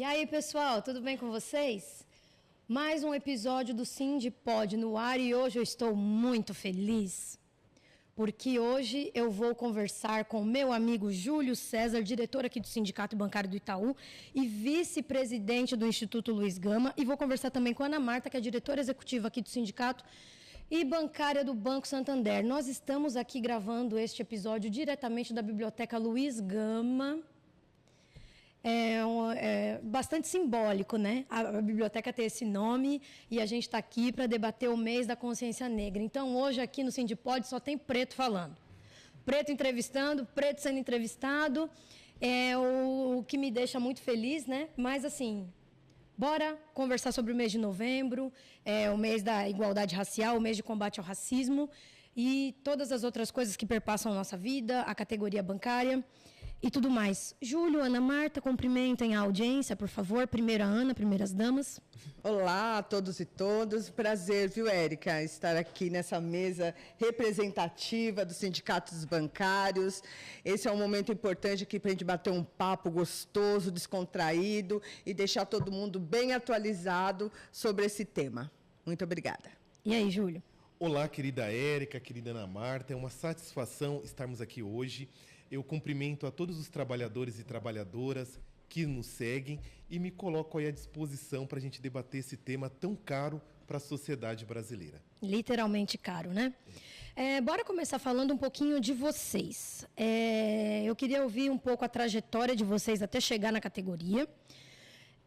aí, pessoal, tudo bem com vocês? Mais um episódio do Sindipod no ar e hoje eu estou muito feliz, porque hoje eu vou conversar com meu amigo Júlio César, diretor aqui do Sindicato Bancário do Itaú e vice-presidente do Instituto Luiz Gama, e vou conversar também com a Ana Marta, que é diretora executiva aqui do sindicato e bancária do Banco Santander. Nós estamos aqui gravando este episódio diretamente da Biblioteca Luiz Gama. É bastante simbólico, né? A biblioteca tem esse nome e a gente está aqui para debater o mês da consciência negra. Então, hoje aqui no Sindipod só tem preto falando. Preto entrevistando, preto sendo entrevistado. É o que me deixa muito feliz, né? Mas, assim, bora conversar sobre o mês de novembro, o mês da igualdade racial, o mês de combate ao racismo e todas as outras coisas que perpassam a nossa vida, a categoria bancária e tudo mais. Júlio, Ana Marta, cumprimentem a audiência, por favor. Primeiro a Ana, primeiras damas. Olá a todos e todas. Prazer, viu, Érica, estar aqui nessa mesa representativa dos sindicatos bancários. Esse é um momento importante aqui para a gente bater um papo gostoso, descontraído e deixar todo mundo bem atualizado sobre esse tema. Muito obrigada. E aí, Júlio? Olá, querida Érica, querida Ana Marta. É uma satisfação estarmos aqui hoje. Eu cumprimento a todos os trabalhadores e trabalhadoras que nos seguem e me coloco aí à disposição para a gente debater esse tema tão caro para a sociedade brasileira. Literalmente caro, né? Bora começar falando um pouquinho de vocês. Eu queria ouvir um pouco a trajetória de vocês até chegar na categoria.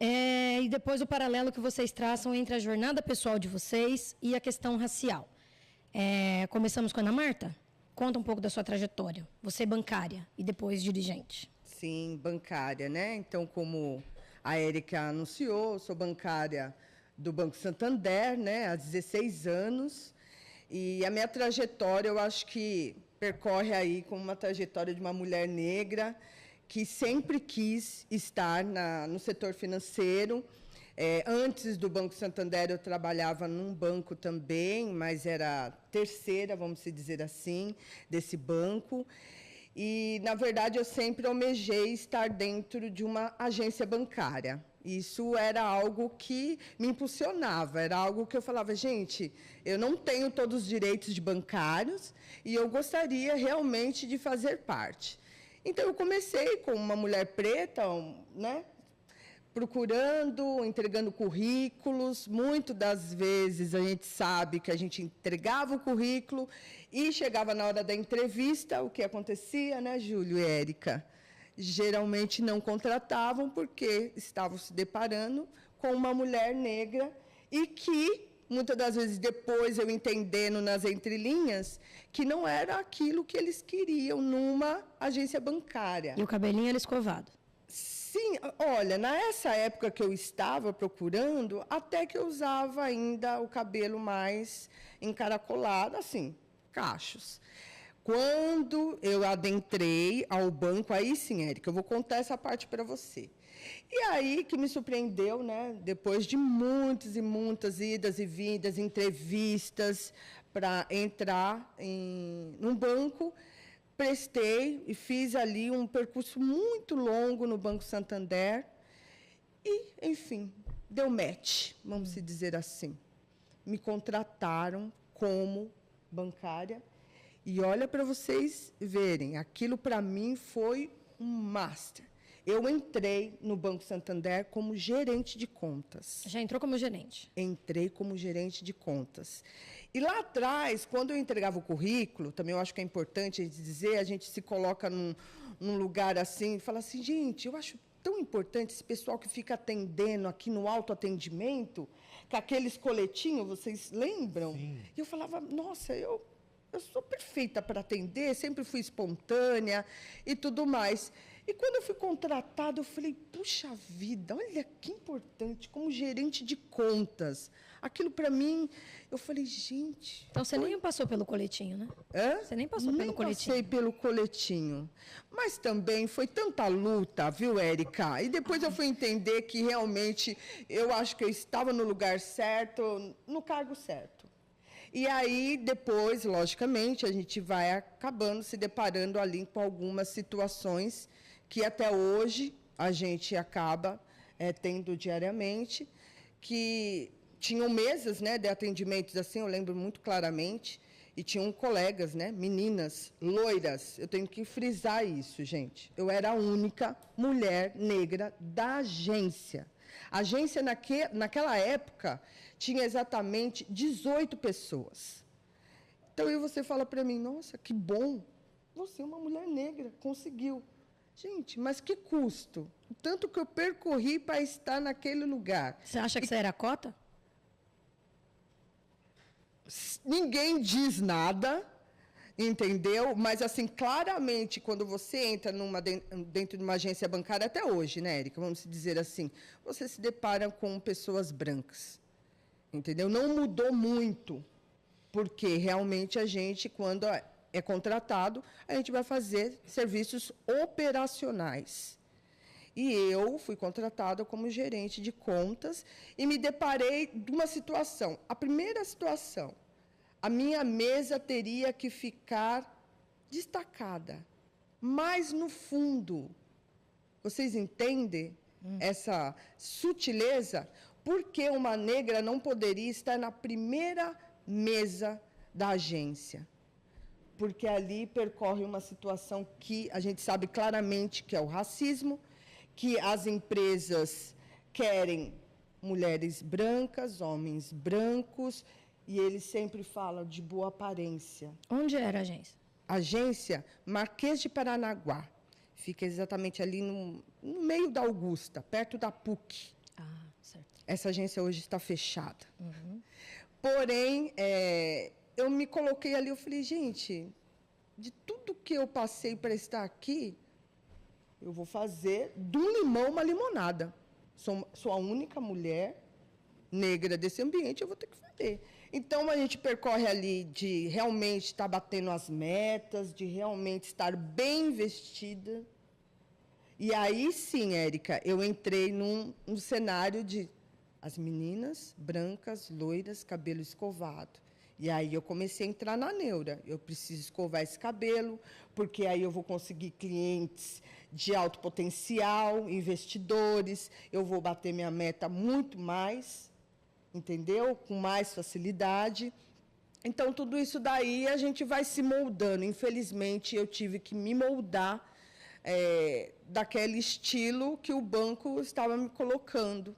E depois o paralelo que vocês traçam entre a jornada pessoal de vocês e a questão racial. Começamos com a Ana Marta? Conta um pouco da sua trajetória. Você é bancária e depois dirigente. Sim, bancária, né? Então, como a Érica anunciou, sou bancária do Banco Santander, né? Há 16 anos. E a minha trajetória, eu acho que percorre aí como uma trajetória de uma mulher negra que sempre quis estar no setor financeiro. Antes do Banco Santander, eu trabalhava num banco também, mas era a terceira, vamos dizer assim, desse banco. E, na verdade, eu sempre almejei estar dentro de uma agência bancária. Isso era algo que me impulsionava, era algo que eu falava, gente, eu não tenho todos os direitos de bancários e eu gostaria realmente de fazer parte. Então, eu comecei com uma mulher preta, né? Procurando, entregando currículos. Muitas das vezes a gente sabe que a gente entregava o currículo e chegava na hora da entrevista, o que acontecia, né, Júlio e Érica? Geralmente não contratavam porque estavam se deparando com uma mulher negra e que, muitas das vezes, depois eu entendendo nas entrelinhas, que não era aquilo que eles queriam numa agência bancária. E o cabelinho era escovado. Sim, olha, nessa época que eu estava procurando, até que eu usava ainda o cabelo mais encaracolado, assim, cachos. Quando eu adentrei ao banco, aí sim, Érica, eu vou contar essa parte para você. E aí que me surpreendeu, né, depois de muitas e muitas idas e vindas, entrevistas para entrar num banco, prestei e fiz ali um percurso muito longo no Banco Santander e, enfim, deu match, vamos dizer assim. Me contrataram como bancária e olha para vocês verem, aquilo para mim foi um master. Eu entrei no Banco Santander como gerente de contas. Já entrou como gerente? Entrei como gerente de contas. E lá atrás, quando eu entregava o currículo, também eu acho que é importante a gente dizer, a gente se coloca num lugar assim e fala assim, gente, eu acho tão importante esse pessoal que fica atendendo aqui no autoatendimento, com aqueles coletinhos, vocês lembram? Sim. E eu falava, nossa, eu sou perfeita para atender, sempre fui espontânea e tudo mais. E quando eu fui contratada, eu falei, puxa vida, olha que importante, como gerente de contas. Aquilo para mim, eu falei, gente... Então você nem passou pelo coletinho, né? Você nem passou pelo coletinho. Nem passei pelo coletinho. Mas também foi tanta luta, viu, Érica? E depois eu fui entender que realmente eu acho que eu estava no lugar certo, no cargo certo. E aí, depois, logicamente, a gente vai acabando se deparando ali com algumas situações que até hoje a gente acaba tendo diariamente, que tinham mesas, né, de atendimentos assim, eu lembro muito claramente, e tinham colegas, né, meninas, loiras. Eu tenho que frisar isso, gente. Eu era a única mulher negra da agência. A agência, naquela época, tinha exatamente 18 pessoas. Então, aí você fala para mim, nossa, que bom, você é uma mulher negra, conseguiu. Gente, mas que custo? O tanto que eu percorri para estar naquele lugar. Você acha que você era cota? Ninguém diz nada, entendeu? Mas, assim, claramente, quando você entra dentro de uma agência bancária, até hoje, né, Érica? Vamos dizer assim, você se depara com pessoas brancas, entendeu? Não mudou muito, porque realmente a gente, quando é contratado, a gente vai fazer serviços operacionais. E eu fui contratada como gerente de contas e me deparei de uma situação. A primeira situação, a minha mesa teria que ficar destacada, mais no fundo. Vocês entendem essa sutileza? Por que uma negra não poderia estar na primeira mesa da agência? Porque ali percorre uma situação que a gente sabe claramente que é o racismo, que as empresas querem mulheres brancas, homens brancos, e eles sempre falam de boa aparência. Onde era a agência? Agência Marquês de Paranaguá. Fica exatamente ali no meio da Augusta, perto da PUC. Ah, certo. Essa agência hoje está fechada. Uhum. Porém, eu me coloquei ali, eu falei, gente, de tudo que eu passei para estar aqui, eu vou fazer do limão uma limonada. Sou a única mulher negra desse ambiente, eu vou ter que fazer. Então, a gente percorre ali de realmente estar batendo as metas, de realmente estar bem vestida. E aí, sim, Érica, eu entrei num cenário de as meninas brancas, loiras, cabelo escovado. E aí eu comecei a entrar na neura. Eu preciso escovar esse cabelo, porque aí eu vou conseguir clientes de alto potencial, investidores, eu vou bater minha meta muito mais, entendeu? Com mais facilidade. Então, tudo isso daí a gente vai se moldando. Infelizmente, eu tive que me moldar daquele estilo que o banco estava me colocando.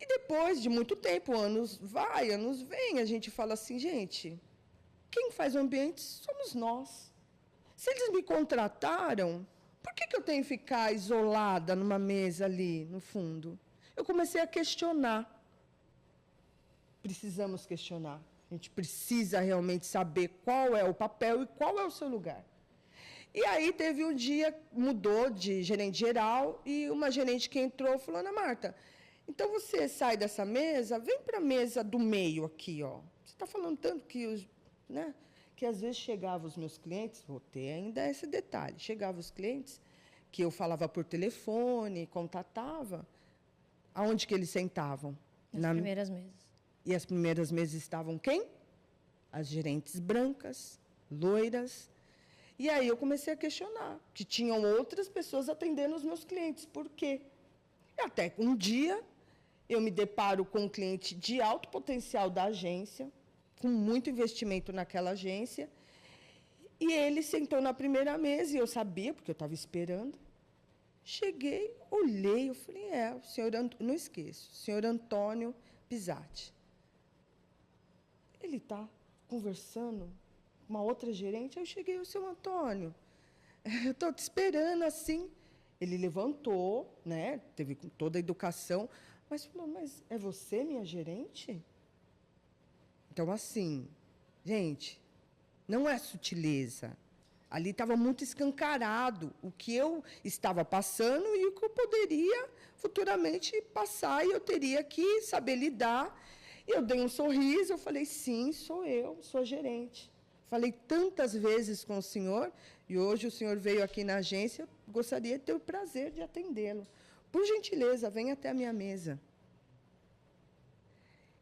E depois de muito tempo, anos vai, anos vem, a gente fala assim, gente, quem faz o ambiente somos nós. Se eles me contrataram, por que eu tenho que ficar isolada numa mesa ali, no fundo? Eu comecei a questionar. Precisamos questionar. A gente precisa realmente saber qual é o papel e qual é o seu lugar. E aí teve um dia, mudou de gerente geral, e uma gerente que entrou falou, Ana Marta, então você sai dessa mesa, vem para a mesa do meio aqui, ó. Você está falando tanto que, né, que às vezes chegavam os meus clientes, vou ter ainda esse detalhe, chegavam os clientes que eu falava por telefone, contatava, aonde que eles sentavam? Nas primeiras mesas. E as primeiras mesas estavam quem? As gerentes brancas, loiras. E aí eu comecei a questionar, que tinham outras pessoas atendendo os meus clientes. Por quê? Até que um dia eu me deparo com um cliente de alto potencial da agência, com muito investimento naquela agência, e ele sentou na primeira mesa, e eu sabia, porque eu estava esperando. Cheguei, olhei, eu falei, o senhor, não esqueço, o senhor Antônio Pisatti. Ele está conversando com uma outra gerente, aí eu cheguei, o seu Antônio, eu estou te esperando assim. Ele levantou, né, teve toda a educação, mas falou, mas é você, minha gerente? Então, assim, gente, não é sutileza. Ali estava muito escancarado o que eu estava passando e o que eu poderia futuramente passar, e eu teria que saber lidar. Eu dei um sorriso, eu falei, sim, sou eu, sou gerente. Falei tantas vezes com o senhor, e hoje o senhor veio aqui na agência, gostaria de ter o prazer de atendê-lo. Por gentileza, venha até a minha mesa.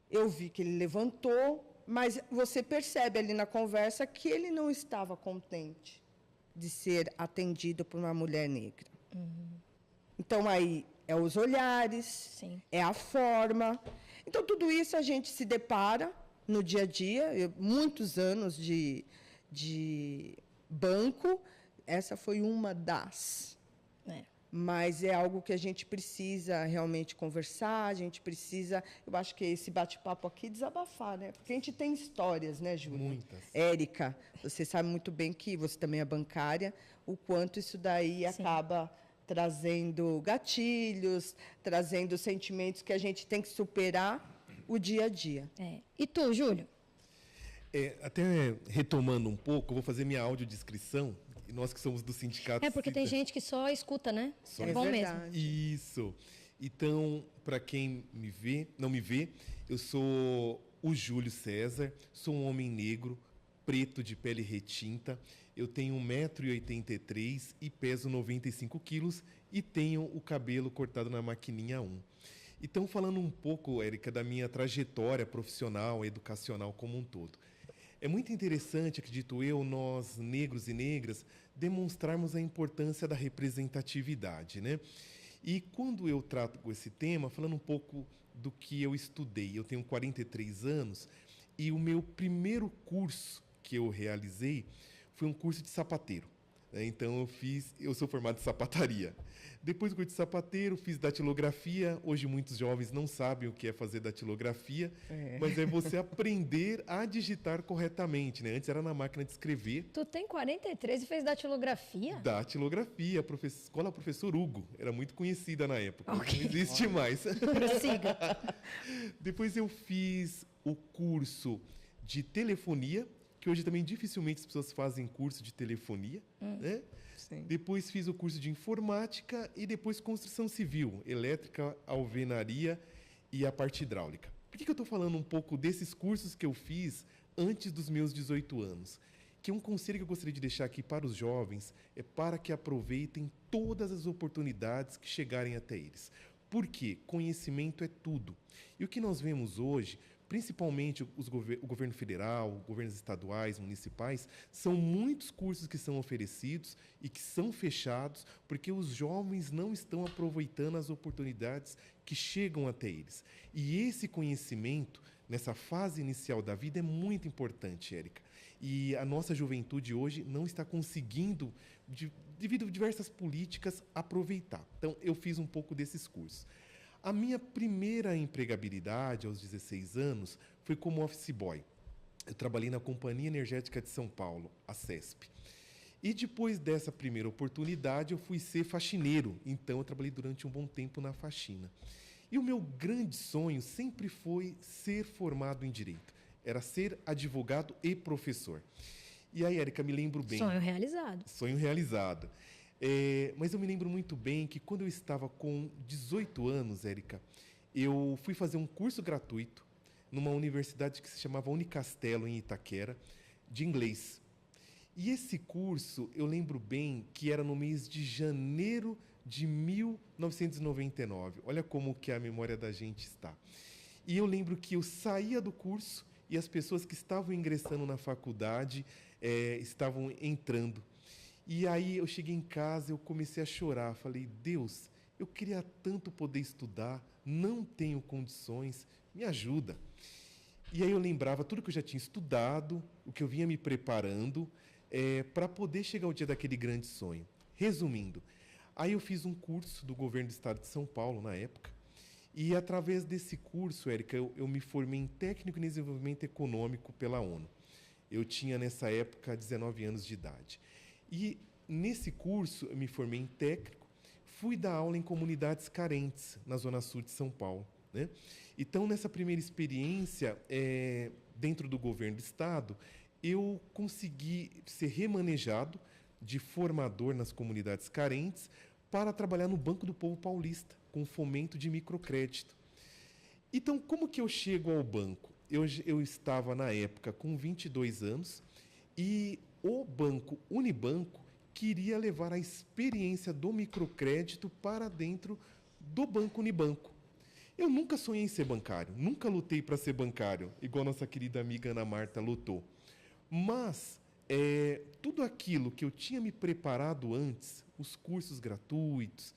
Eu vi que ele levantou, mas você percebe ali na conversa que ele não estava contente de ser atendido por uma mulher negra. Uhum. Então, aí, é os olhares, Sim. é a forma. Então, tudo isso a gente se depara no dia a dia. Muitos anos de banco, essa foi uma das. Mas é algo que a gente precisa realmente conversar, a gente precisa, eu acho que esse bate-papo aqui, desabafar, né? Porque a gente tem histórias, né, Júlia? Muitas. Érica, você sabe muito bem que você também é bancária, o quanto isso daí acaba trazendo gatilhos, trazendo sentimentos que a gente tem que superar o dia a dia. E tu, Júlio? Até retomando um pouco, eu vou fazer minha audiodescrição. E nós que somos do sindicato... Porque tem gente que só escuta, né? É bom verdade. mesmo. Isso. Então, para quem não me vê, eu sou o Júlio César, sou um homem negro, preto de pele retinta, eu tenho 1,83 m e peso 95 quilos e tenho o cabelo cortado na maquininha 1. Então, falando um pouco, Érica, da minha trajetória profissional, educacional como um todo. É muito interessante, acredito eu, nós, negros e negras, demonstrarmos a importância da representatividade, né? E quando eu trato com esse tema, falando um pouco do que eu estudei, eu tenho 43 anos e o meu primeiro curso que eu realizei foi um curso de sapateiro. Então, eu sou formado em sapataria. Depois do curso de sapateiro, fiz datilografia. Hoje, muitos jovens não sabem o que é fazer datilografia, mas é você aprender a digitar corretamente, né? Antes era na máquina de escrever. Tu tem 43 e fez datilografia? Datilografia, escola Professor Hugo. Era muito conhecida na época. Não existe mais. Prossiga. Depois eu fiz o curso de telefonia, que hoje também dificilmente as pessoas fazem curso de telefonia, né? Sim. Depois fiz o curso de informática e depois construção civil, elétrica, alvenaria e a parte hidráulica. Por que eu estou falando um pouco desses cursos que eu fiz antes dos meus 18 anos? Que um conselho que eu gostaria de deixar aqui para os jovens é para que aproveitem todas as oportunidades que chegarem até eles. Por quê? Conhecimento é tudo. E o que nós vemos hoje, principalmente o governo federal, governos estaduais, municipais, são muitos cursos que são oferecidos e que são fechados porque os jovens não estão aproveitando as oportunidades que chegam até eles. E esse conhecimento, nessa fase inicial da vida, é muito importante, Érica. E a nossa juventude hoje não está conseguindo, devido a diversas políticas, aproveitar. Então, eu fiz um pouco desses cursos. A minha primeira empregabilidade, aos 16 anos, foi como office boy. Eu trabalhei na Companhia Energética de São Paulo, a CESP. E depois dessa primeira oportunidade, eu fui ser faxineiro. Então, eu trabalhei durante um bom tempo na faxina. E o meu grande sonho sempre foi ser formado em Direito. Era ser advogado e professor. E aí, Érica, me lembro bem... Sonho realizado. Sonho realizado. Mas eu me lembro muito bem que quando eu estava com 18 anos, Érica, eu fui fazer um curso gratuito numa universidade que se chamava Unicastelo, em Itaquera, de inglês. E esse curso, eu lembro bem que era no mês de janeiro de 1999. Olha como que a memória da gente está. E eu lembro que eu saía do curso e as pessoas que estavam ingressando na faculdade estavam entrando. E aí eu cheguei em casa, eu comecei a chorar. Falei, Deus, eu queria tanto poder estudar, não tenho condições, me ajuda. E aí eu lembrava tudo que eu já tinha estudado, o que eu vinha me preparando, para poder chegar ao dia daquele grande sonho. Resumindo, aí eu fiz um curso do governo do estado de São Paulo, na época, e através desse curso, Érica, eu me formei em técnico em desenvolvimento econômico pela ONU. Eu tinha, nessa época, 19 anos de idade. E nesse curso, eu me formei em técnico, fui dar aula em comunidades carentes, na Zona Sul de São Paulo, né? Então, nessa primeira experiência, dentro do governo do Estado, eu consegui ser remanejado de formador nas comunidades carentes para trabalhar no Banco do Povo Paulista, com fomento de microcrédito. Então, como que eu chego ao banco? Eu estava, na época, com 22 anos e o banco Unibanco queria levar a experiência do microcrédito para dentro do Banco Unibanco. Eu nunca sonhei em ser bancário, nunca lutei para ser bancário, igual nossa querida amiga Ana Marta lutou. Mas tudo aquilo que eu tinha me preparado antes, os cursos gratuitos,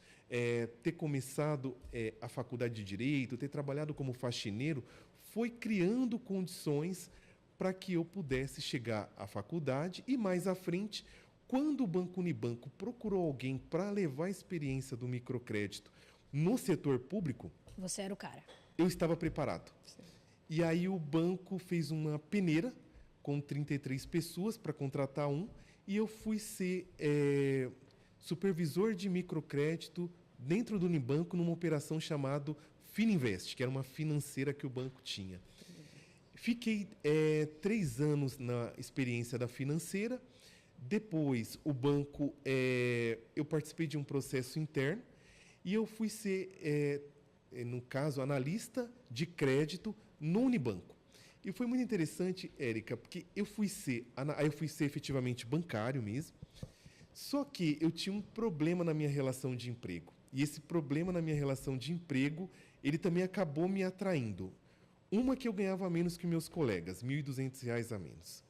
ter começado a faculdade de Direito, ter trabalhado como faxineiro, foi criando condições para que eu pudesse chegar à faculdade e, mais à frente, quando o Banco Unibanco procurou alguém para levar a experiência do microcrédito no setor público... Você era o cara. Eu estava preparado. E aí o banco fez uma peneira com 33 pessoas para contratar um, e eu fui ser supervisor de microcrédito dentro do Unibanco numa operação chamada Fininvest, que era uma financeira que o banco tinha. Fiquei 3 anos na experiência da financeira. Depois, o banco, eu participei de um processo interno e eu fui ser, no caso, analista de crédito no Unibanco. E foi muito interessante, Érica, porque eu fui ser efetivamente bancário mesmo, só que eu tinha um problema na minha relação de emprego. E esse problema na minha relação de emprego, ele também acabou me atraindo. Uma que eu ganhava menos que meus colegas, R$ 1.200 a menos.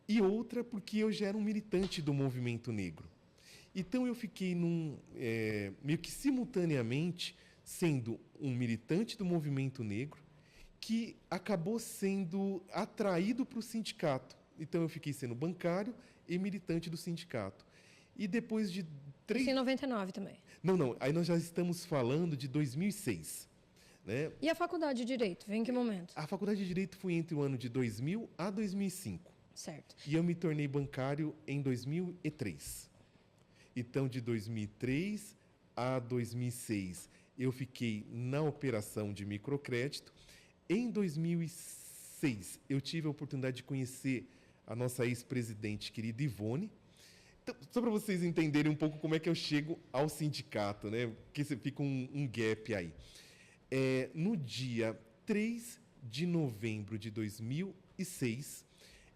E outra porque eu já era um militante do movimento negro. Então eu fiquei meio que simultaneamente sendo um militante do movimento negro que acabou sendo atraído para o sindicato. Então eu fiquei sendo bancário e militante do sindicato. E depois de 3... Isso em 99 também. Não. Aí nós já estamos falando de 2006. Né? E a faculdade de Direito? Vem em que momento? A faculdade de Direito foi entre o ano de 2000 a 2005. Certo. E eu me tornei bancário em 2003. Então, de 2003 a 2006, eu fiquei na operação de microcrédito. Em 2006, eu tive a oportunidade de conhecer a nossa ex-presidente querida Ivone. Então, só para vocês entenderem um pouco como é que eu chego ao sindicato, né? Porque fica um gap aí. No dia 3 de novembro de 2006,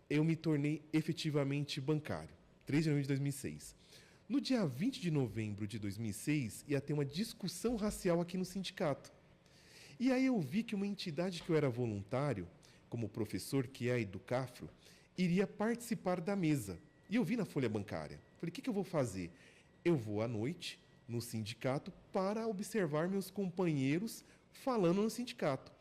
eu me tornei efetivamente bancário. 3 de novembro de 2006. No dia 20 de novembro de 2006, ia ter uma discussão racial aqui no sindicato. E aí eu vi que uma entidade que eu era voluntário, como professor, que é a Educafro, iria participar da mesa. E eu vi na folha bancária. Falei, o que eu vou fazer? Eu vou à noite no sindicato para observar meus companheiros falando no sindicato.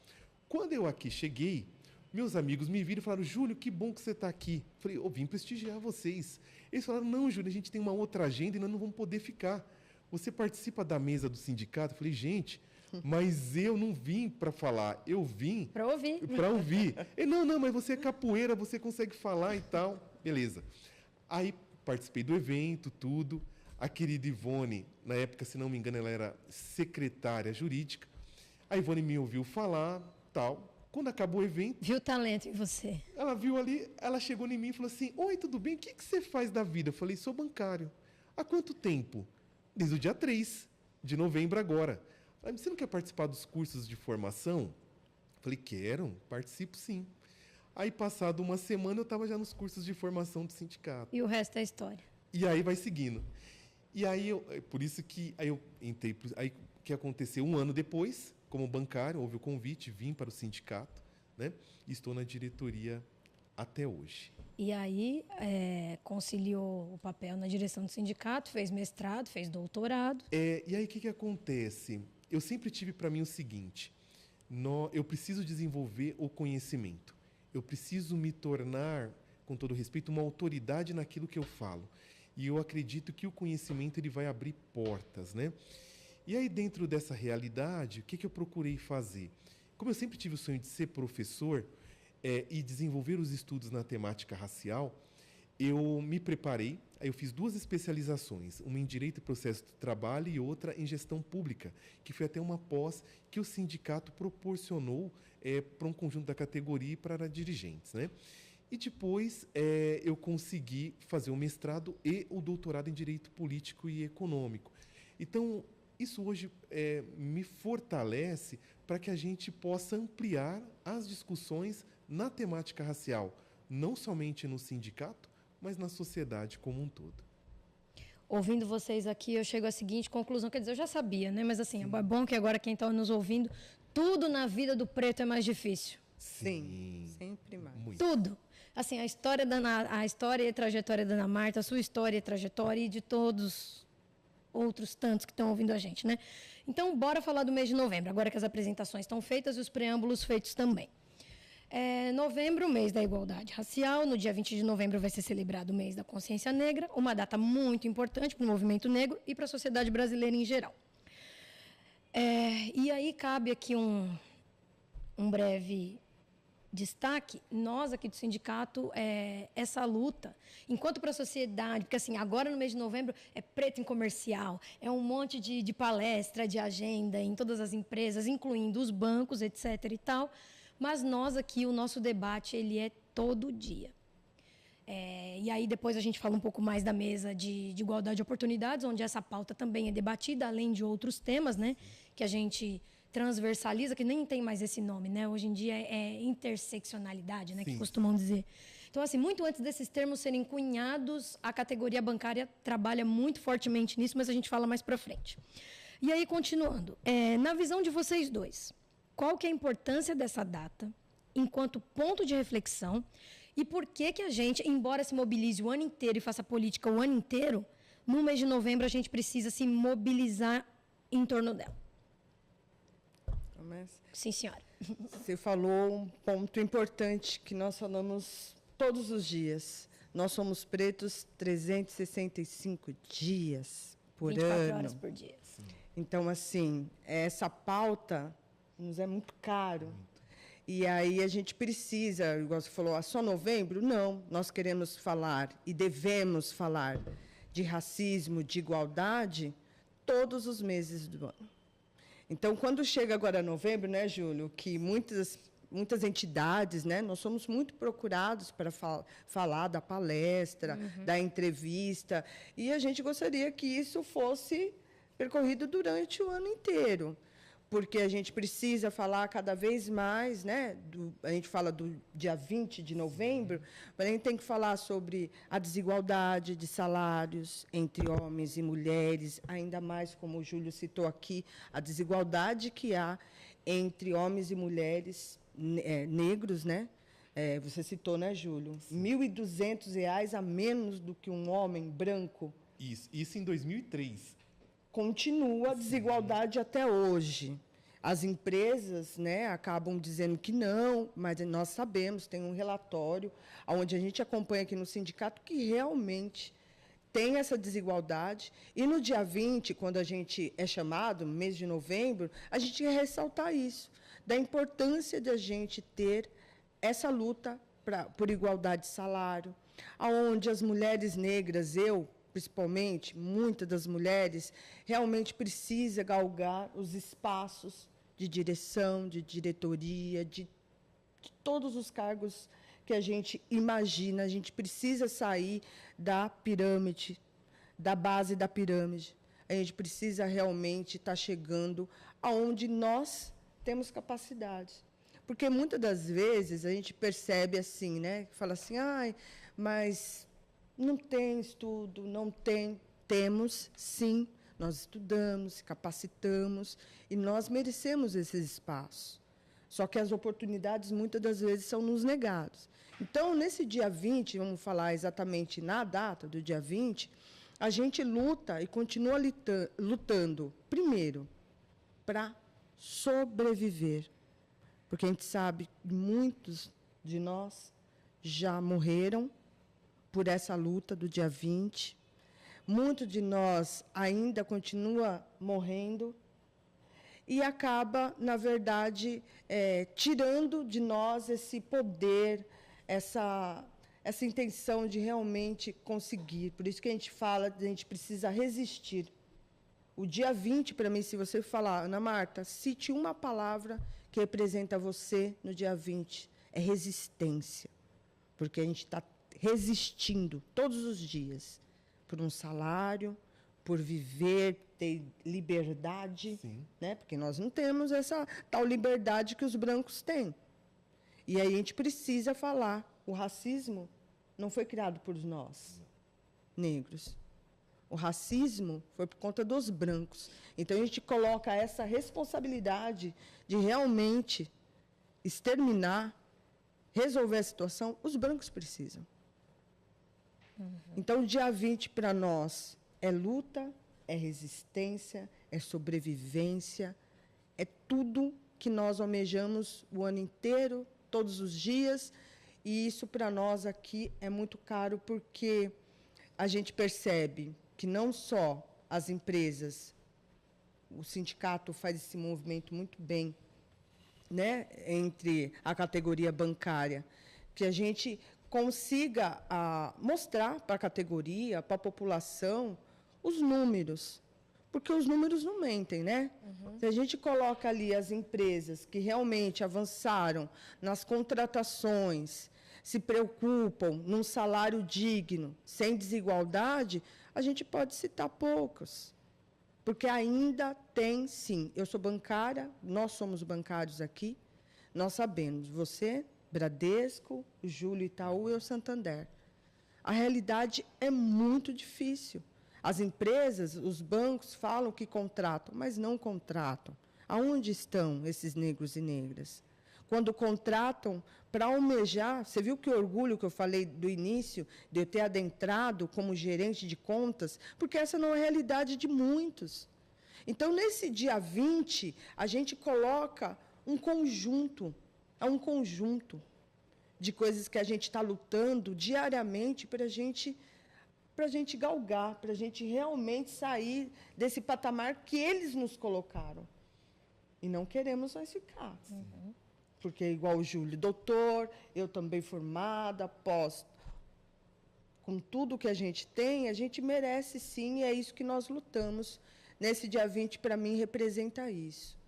Quando eu aqui cheguei, meus amigos me viram e falaram, Júlio, que bom que você está aqui. Falei, eu vim prestigiar vocês. Eles falaram, não, Júlio, a gente tem uma outra agenda e nós não vamos poder ficar. Você participa da mesa do sindicato? Eu falei, gente, mas eu não vim para falar, eu vim... Para ouvir. Para ouvir. Ele, não, mas você é capoeira, você consegue falar e tal. Beleza. Aí participei do evento, tudo. A querida Ivone, na época, se não me engano, ela era secretária jurídica. A Ivone me ouviu falar, tal. Quando acabou o evento... Viu o talento em você. Ela viu ali, ela chegou em mim e falou assim, oi, tudo bem? O que você faz da vida? Eu falei, sou bancário. Há quanto tempo? Desde o dia 3 de novembro agora. Ela, você não quer participar dos cursos de formação? Eu falei, quero, participo sim. Aí, passado uma semana, eu estava já nos cursos de formação do sindicato. E o resto é história. E aí vai seguindo. E aí, por isso que aí eu entrei... Aí, o que aconteceu? Um ano depois, como bancário, houve o convite, vim para o sindicato, né? E estou na diretoria até hoje. E aí, conciliou o papel na direção do sindicato, fez mestrado, fez doutorado. E aí, o que acontece? Eu sempre tive para mim o seguinte, eu preciso desenvolver o conhecimento. Eu preciso me tornar, com todo respeito, uma autoridade naquilo que eu falo. E eu acredito que o conhecimento ele vai abrir portas, né? E aí, dentro dessa realidade, o que eu procurei fazer? Como eu sempre tive o sonho de ser professor e desenvolver os estudos na temática racial, eu me preparei, aí eu fiz 2 especializações, uma em Direito e Processo do Trabalho e outra em Gestão Pública, que foi até uma pós que o sindicato proporcionou para um conjunto da categoria e para dirigentes, né? E depois eu consegui fazer o mestrado e o doutorado em Direito Político e Econômico. Então, isso hoje me fortalece para que a gente possa ampliar as discussões na temática racial, não somente no sindicato, mas na sociedade como um todo. Ouvindo vocês aqui, eu chego à seguinte conclusão, quer dizer, eu já sabia, né? Mas assim, é bom que agora quem está nos ouvindo, tudo na vida do preto é mais difícil. Sim, sempre mais. Muito. Tudo. Assim, a história e a trajetória da Ana Marta, a sua história e trajetória e de todos outros tantos que estão ouvindo a gente, né? Então, bora falar do mês de novembro, agora que as apresentações estão feitas e os preâmbulos feitos também. Novembro, mês da igualdade racial. No dia 20 de novembro vai ser celebrado o mês da consciência negra, uma data muito importante para o movimento negro e para a sociedade brasileira em geral. E aí cabe aqui um breve destaque. Nós aqui do sindicato, essa luta, enquanto para a sociedade, porque assim, agora no mês de novembro é preto em comercial, é um monte de palestra, de agenda em todas as empresas, incluindo os bancos, etc. e tal. Mas nós aqui, o nosso debate, ele é todo dia. E aí depois a gente fala um pouco mais da mesa de igualdade de oportunidades, onde essa pauta também é debatida, além de outros temas, né, que a gente transversaliza, que nem tem mais esse nome, né? Hoje em dia é interseccionalidade, né, que costumam dizer. Então, assim, muito antes desses termos serem cunhados, a categoria bancária trabalha muito fortemente nisso, mas a gente fala mais para frente. E aí, continuando, na visão de vocês dois, qual que é a importância dessa data enquanto ponto de reflexão e por que a gente, embora se mobilize o ano inteiro e faça política o ano inteiro, no mês de novembro a gente precisa se mobilizar em torno dela? Sim, senhora. Você falou um ponto importante que nós falamos todos os dias. Nós somos pretos 365 dias por 24 ano. horas por dia. Então, assim, essa pauta nos é muito caro. E aí a gente precisa, igual você falou, só novembro? Não, nós queremos falar e devemos falar de racismo, de igualdade, todos os meses do ano. Então, quando chega agora novembro, né, Júlio, que muitas entidades, né, nós somos muito procurados para falar da palestra, da entrevista, e a gente gostaria que isso fosse percorrido durante o ano inteiro, porque a gente precisa falar cada vez mais, né? A gente fala do dia 20 de novembro, mas a gente tem que falar sobre a desigualdade de salários entre homens e mulheres, ainda mais, como o Júlio citou aqui, a desigualdade que há entre homens e mulheres negros, né? Você citou, né, Júlio? R$ 1.200 a menos do que um homem branco. Isso em 2003. Continua a desigualdade até hoje. As empresas, né, acabam dizendo que não, mas nós sabemos, tem um relatório onde a gente acompanha aqui no sindicato que realmente tem essa desigualdade. E no dia 20, quando a gente é chamado, no mês de novembro, a gente quer ressaltar isso, da importância de a gente ter essa luta por igualdade de salário, onde as mulheres negras, principalmente, muitas das mulheres, realmente precisa galgar os espaços de direção, de diretoria, de todos os cargos que a gente imagina. A gente precisa sair da pirâmide, da base da pirâmide. A gente precisa realmente estar chegando aonde nós temos capacidade. Porque, muitas das vezes, a gente percebe assim, né? Fala assim, mas não tem estudo, não tem. Temos, sim, nós estudamos, capacitamos e nós merecemos esses espaços. Só que as oportunidades, muitas das vezes, são nos negadas. Então, nesse dia 20, vamos falar exatamente na data do dia 20, a gente luta e continua lutando, primeiro, para sobreviver. Porque a gente sabe que muitos de nós já morreram por essa luta do dia 20. Muito de nós ainda continua morrendo e acaba, na verdade, tirando de nós esse poder, essa intenção de realmente conseguir. Por isso que a gente fala, a gente precisa resistir. O dia 20, para mim, se você falar, Ana Marta, cite uma palavra que representa você no dia 20, é resistência. Porque a gente está resistindo todos os dias por um salário, por viver, ter liberdade, né? Porque nós não temos essa tal liberdade que os brancos têm. E aí a gente precisa falar, o racismo não foi criado por nós, negros. O racismo foi por conta dos brancos. Então, a gente coloca essa responsabilidade de realmente exterminar, resolver a situação, os brancos precisam. Então, o dia 20 para nós é luta, é resistência, é sobrevivência, é tudo que nós almejamos o ano inteiro, todos os dias, e isso para nós aqui é muito caro, porque a gente percebe que não só as empresas, o sindicato faz esse movimento muito bem, né, entre a categoria bancária, que a gente consiga mostrar para a categoria, para a população, os números, porque os números não mentem, né? Se a gente coloca ali as empresas que realmente avançaram nas contratações, se preocupam num salário digno, sem desigualdade, a gente pode citar poucas. Porque ainda tem, sim. Eu sou bancária, nós somos bancários aqui, nós sabemos, você, Bradesco, o Júlio Itaú e o Santander. A realidade é muito difícil. As empresas, os bancos falam que contratam, mas não contratam. Aonde estão esses negros e negras? Quando contratam para almejar, você viu que orgulho que eu falei do início, de eu ter adentrado como gerente de contas, porque essa não é a realidade de muitos. Então, nesse dia 20, a gente coloca um conjunto de coisas que a gente está lutando diariamente para a gente galgar, para a gente realmente sair desse patamar que eles nos colocaram. E não queremos mais ficar. Porque, igual o Júlio, doutor, eu também formada, com tudo que a gente tem, a gente merece sim, e é isso que nós lutamos. Nesse dia 20, para mim, representa isso.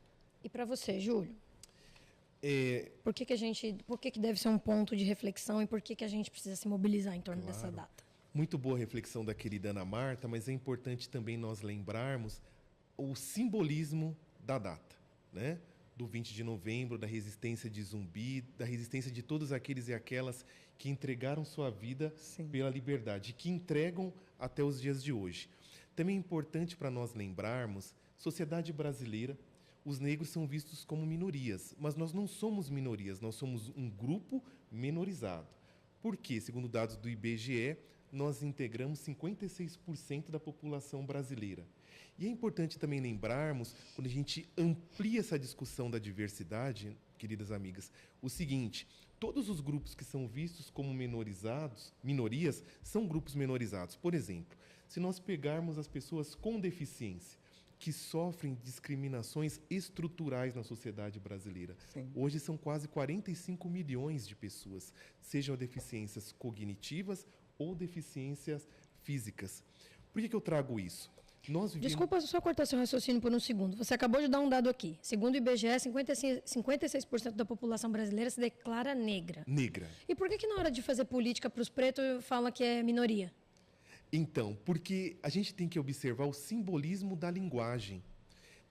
E para você, Júlio? Por que deve ser um ponto de reflexão e por que a gente precisa se mobilizar em torno dessa data? Muito boa a reflexão da querida Ana Marta, mas é importante também nós lembrarmos o simbolismo da data, né? Do 20 de novembro, da resistência de Zumbi, da resistência de todos aqueles e aquelas que entregaram sua vida pela liberdade, que entregam até os dias de hoje. Também é importante para nós lembrarmos, sociedade brasileira, os negros são vistos como minorias, mas nós não somos minorias, nós somos um grupo menorizado. Por quê? Segundo dados do IBGE, nós integramos 56% da população brasileira. E é importante também lembrarmos, quando a gente amplia essa discussão da diversidade, queridas amigas, o seguinte: todos os grupos que são vistos como minorias, são grupos menorizados. Por exemplo, se nós pegarmos as pessoas com deficiência, que sofrem discriminações estruturais na sociedade brasileira. Hoje são quase 45 milhões de pessoas, sejam deficiências cognitivas ou deficiências físicas. Por que eu trago isso? Desculpa só cortar seu raciocínio por um segundo. Você acabou de dar um dado aqui. Segundo o IBGE, 56% da população brasileira se declara negra. Negra. E por que na hora de fazer política para os pretos fala que é minoria? Então, porque a gente tem que observar o simbolismo da linguagem.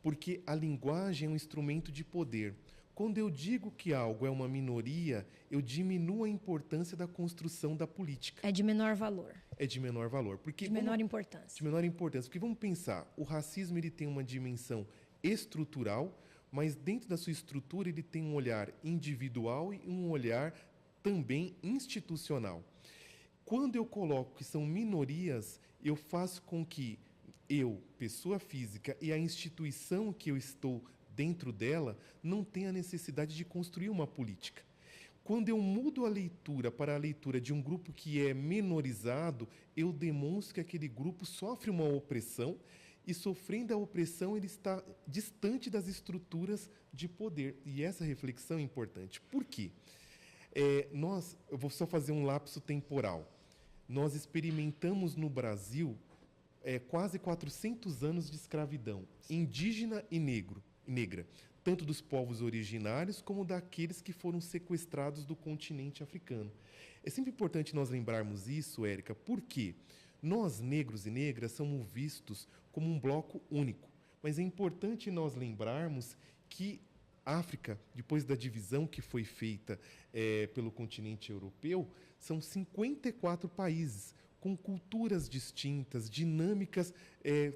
Porque a linguagem é um instrumento de poder. Quando eu digo que algo é uma minoria, eu diminuo a importância da construção da política. É de menor valor. É de menor valor. Porque de menor importância. De menor importância. Porque vamos pensar, o racismo ele tem uma dimensão estrutural, mas dentro da sua estrutura ele tem um olhar individual e um olhar também institucional. Quando eu coloco que são minorias, eu faço com que eu, pessoa física, e a instituição que eu estou dentro dela, não tenha a necessidade de construir uma política. Quando eu mudo a leitura para a leitura de um grupo que é menorizado, eu demonstro que aquele grupo sofre uma opressão, e sofrendo a opressão, ele está distante das estruturas de poder. E essa reflexão é importante. Por quê? Eu vou só fazer um lapso temporal. Nós experimentamos no Brasil quase 400 anos de escravidão, indígena e negra, tanto dos povos originários como daqueles que foram sequestrados do continente africano. É sempre importante nós lembrarmos isso, Érica, porque nós, negros e negras, somos vistos como um bloco único. Mas é importante nós lembrarmos que a África, depois da divisão que foi feita pelo continente europeu, são 54 países, com culturas distintas, dinâmicas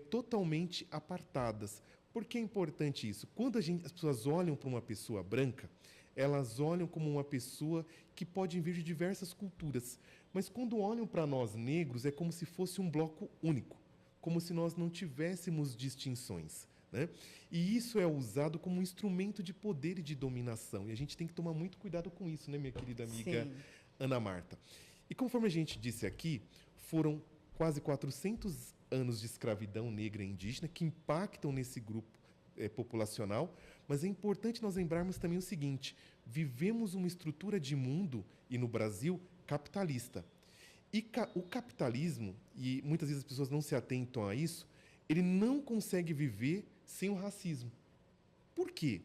totalmente apartadas. Por que é importante isso? Quando as pessoas olham para uma pessoa branca, elas olham como uma pessoa que pode vir de diversas culturas. Mas quando olham para nós negros, é como se fosse um bloco único. como se nós não tivéssemos distinções, né? E isso é usado como um instrumento de poder e de dominação. E a gente tem que tomar muito cuidado com isso, né, minha querida amiga Sim. Ana Marta? E conforme a gente disse aqui, foram quase 400 anos de escravidão negra e indígena que impactam nesse grupo populacional, mas é importante nós lembrarmos também o seguinte: vivemos uma estrutura de mundo, e no Brasil, capitalista. E o capitalismo, e muitas vezes as pessoas não se atentam a isso, ele não consegue viver sem o racismo. Por quê?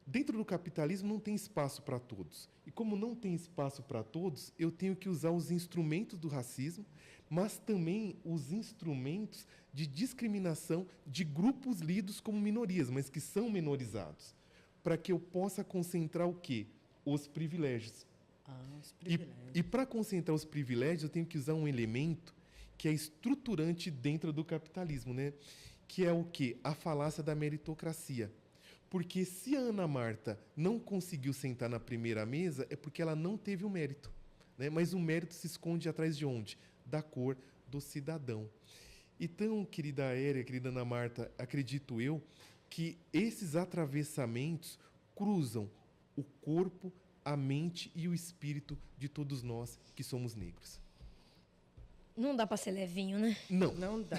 Dentro do capitalismo não tem espaço para todos. E como não tem espaço para todos, eu tenho que usar os instrumentos do racismo, mas também os instrumentos de discriminação de grupos lidos como minorias, mas que são minorizados, para que eu possa concentrar o quê? Os privilégios. Os privilégios. E para concentrar os privilégios, eu tenho que usar um elemento que é estruturante dentro do capitalismo, né? Que é o quê? A falácia da meritocracia. Porque se a Ana Marta não conseguiu sentar na primeira mesa, é porque ela não teve o mérito, né? Mas o mérito se esconde atrás de onde? Da cor do cidadão. Então, querida Aérea, querida Ana Marta, acredito eu que esses atravessamentos cruzam o corpo, a mente e o espírito de todos nós que somos negros. Não dá para ser levinho, né? Não. Não dá.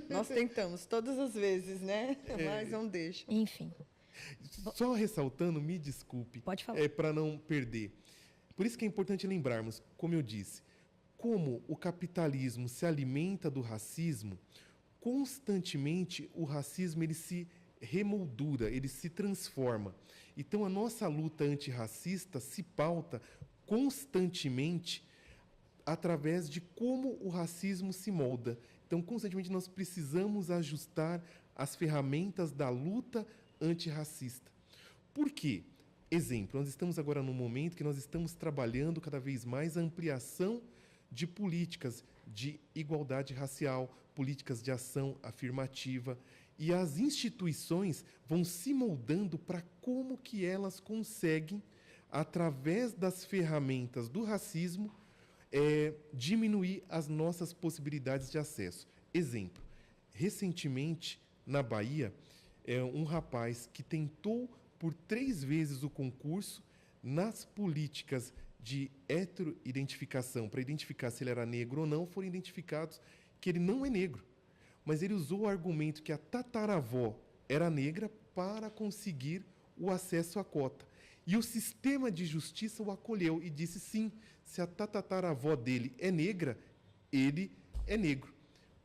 Nós tentamos todas as vezes, né? Mas não deixa. Enfim. Só ressaltando, me desculpe. Pode falar. Para não perder. Por isso que é importante lembrarmos, como eu disse, como o capitalismo se alimenta do racismo, constantemente o racismo ele se remoldura, ele se transforma. Então, a nossa luta antirracista se pauta constantemente através de como o racismo se molda. Então, constantemente, nós precisamos ajustar as ferramentas da luta antirracista. Por quê? Exemplo, nós estamos agora num momento que nós estamos trabalhando cada vez mais a ampliação de políticas de igualdade racial, políticas de ação afirmativa, e as instituições vão se moldando para como que elas conseguem, através das ferramentas do racismo, diminuir as nossas possibilidades de acesso. Exemplo, recentemente, na Bahia, um rapaz que tentou por 3 vezes o concurso nas políticas de heteroidentificação, para identificar se ele era negro ou não, foram identificados que ele não é negro. Mas ele usou o argumento que a tataravó era negra para conseguir o acesso à cota. E o sistema de justiça o acolheu e disse sim, se a tataravó dele é negra, ele é negro.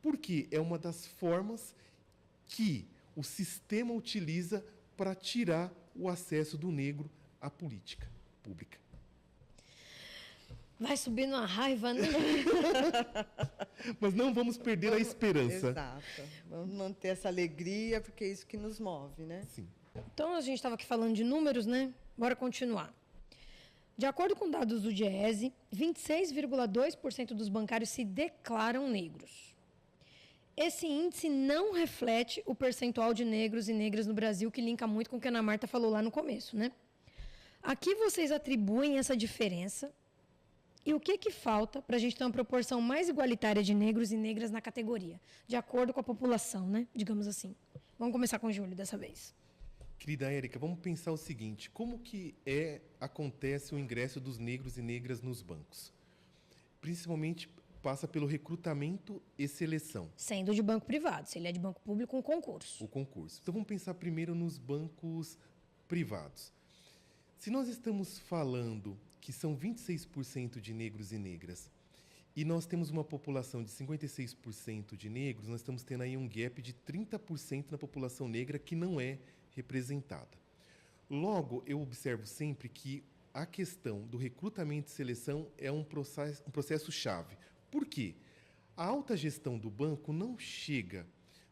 Porque é uma das formas que o sistema utiliza para tirar o acesso do negro à política pública. Vai subindo uma raiva, né? Mas não vamos perder a esperança. Exato. Vamos manter essa alegria, porque é isso que nos move, né? Sim. Então, a gente estava aqui falando de números, né? Bora continuar. De acordo com dados do DIEESE, 26,2% dos bancários se declaram negros. Esse índice não reflete o percentual de negros e negras no Brasil, que linka muito com o que a Ana Marta falou lá no começo, né? A que vocês atribuem essa diferença e o que falta para a gente ter uma proporção mais igualitária de negros e negras na categoria, de acordo com a população, né? Digamos assim. Vamos começar com o Júlio dessa vez. Querida Érica, vamos pensar o seguinte: como que acontece o ingresso dos negros e negras nos bancos? Principalmente passa pelo recrutamento e seleção. Sendo de banco privado, se ele é de banco público, um concurso. O concurso. Então vamos pensar primeiro nos bancos privados. Se nós estamos falando que são 26% de negros e negras, e nós temos uma população de 56% de negros, nós estamos tendo aí um gap de 30% na população negra que não é representada. Logo, eu observo sempre que a questão do recrutamento e seleção é um processo-chave. Por quê? A alta gestão do banco não chega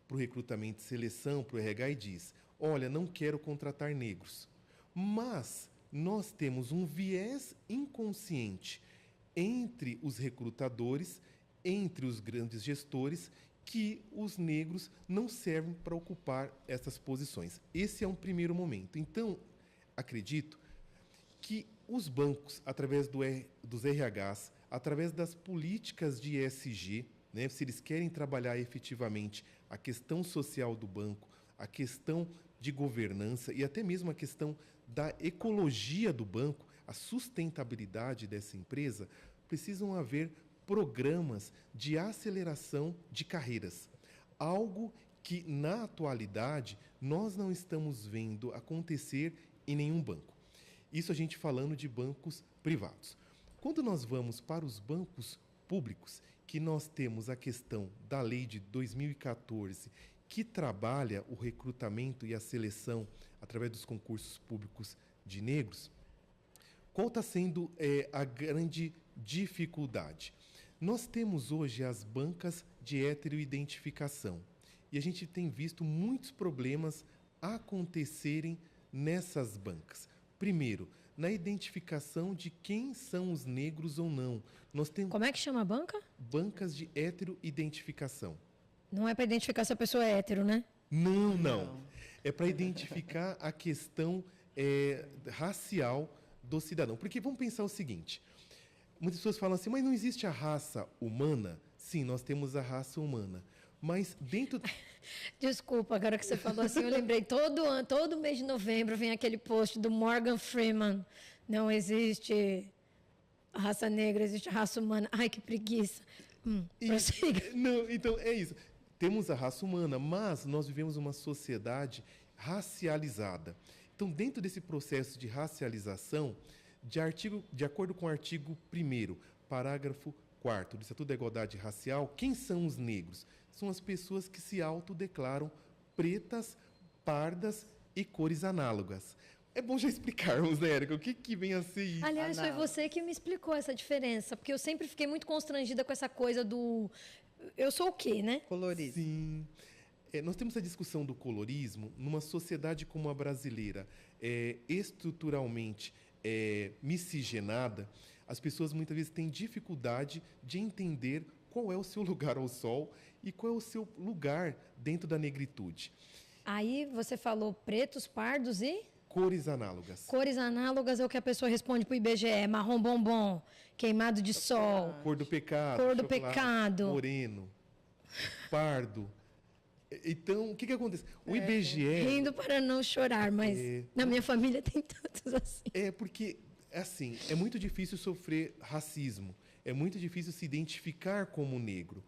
para o recrutamento e seleção, para o RH, e diz: olha, não quero contratar negros. Mas nós temos um viés inconsciente entre os recrutadores, entre os grandes gestores, que os negros não servem para ocupar essas posições. Esse é um primeiro momento. Então, acredito que os bancos, através dos RHs, através das políticas de ESG, né? Se eles querem trabalhar efetivamente a questão social do banco, a questão de governança e até mesmo a questão da ecologia do banco, a sustentabilidade dessa empresa, precisam haver programas de aceleração de carreiras. Algo que, na atualidade, nós não estamos vendo acontecer em nenhum banco. Isso a gente falando de bancos privados. Quando nós vamos para os bancos públicos, que nós temos a questão da lei de 2014, que trabalha o recrutamento e a seleção através dos concursos públicos de negros, qual está sendo a grande dificuldade? Nós temos hoje as bancas de heteroidentificação e a gente tem visto muitos problemas acontecerem nessas bancas. Primeiro, na identificação de quem são os negros ou não. Nós temos Como é que chama a banca? bancas de heteroidentificação. Não é para identificar se a pessoa é hétero, né? Não. É para identificar a questão racial do cidadão. Porque vamos pensar o seguinte, muitas pessoas falam assim, mas não existe a raça humana? Sim, nós temos a raça humana. Mas dentro... Desculpa, agora que você falou assim, eu lembrei, todo mês de novembro vem aquele post do Morgan Freeman. Não existe a raça negra, existe a raça humana. Ai, que preguiça. Prossiga. Não, então é isso. Temos a raça humana, mas nós vivemos uma sociedade racializada. Então, dentro desse processo de racialização, de acordo com o artigo 1º, parágrafo 4º do Estatuto da Igualdade Racial, quem são os negros? São as pessoas que se autodeclaram pretas, pardas e cores análogas. É bom já explicarmos, né, Érica, o que vem a ser isso? Aliás, foi você que me explicou essa diferença, porque eu sempre fiquei muito constrangida com essa coisa do... Eu sou o quê, né? Colorido. Sim. Nós temos a discussão do colorismo numa sociedade como a brasileira, estruturalmente miscigenada. As pessoas muitas vezes têm dificuldade de entender qual é o seu lugar ao sol e qual é o seu lugar dentro da negritude. Aí você falou pretos, pardos e... Cores análogas. Cores análogas é o que a pessoa responde para o IBGE. Marrom bombom, queimado de sol, Cor do pecado. Cor do chocolate, pecado. Moreno. Pardo. Então, o que acontece? O IBGE... rindo para não chorar, mas na minha família tem tantos assim. Porque, assim, é muito difícil sofrer racismo. É muito difícil se identificar como negro.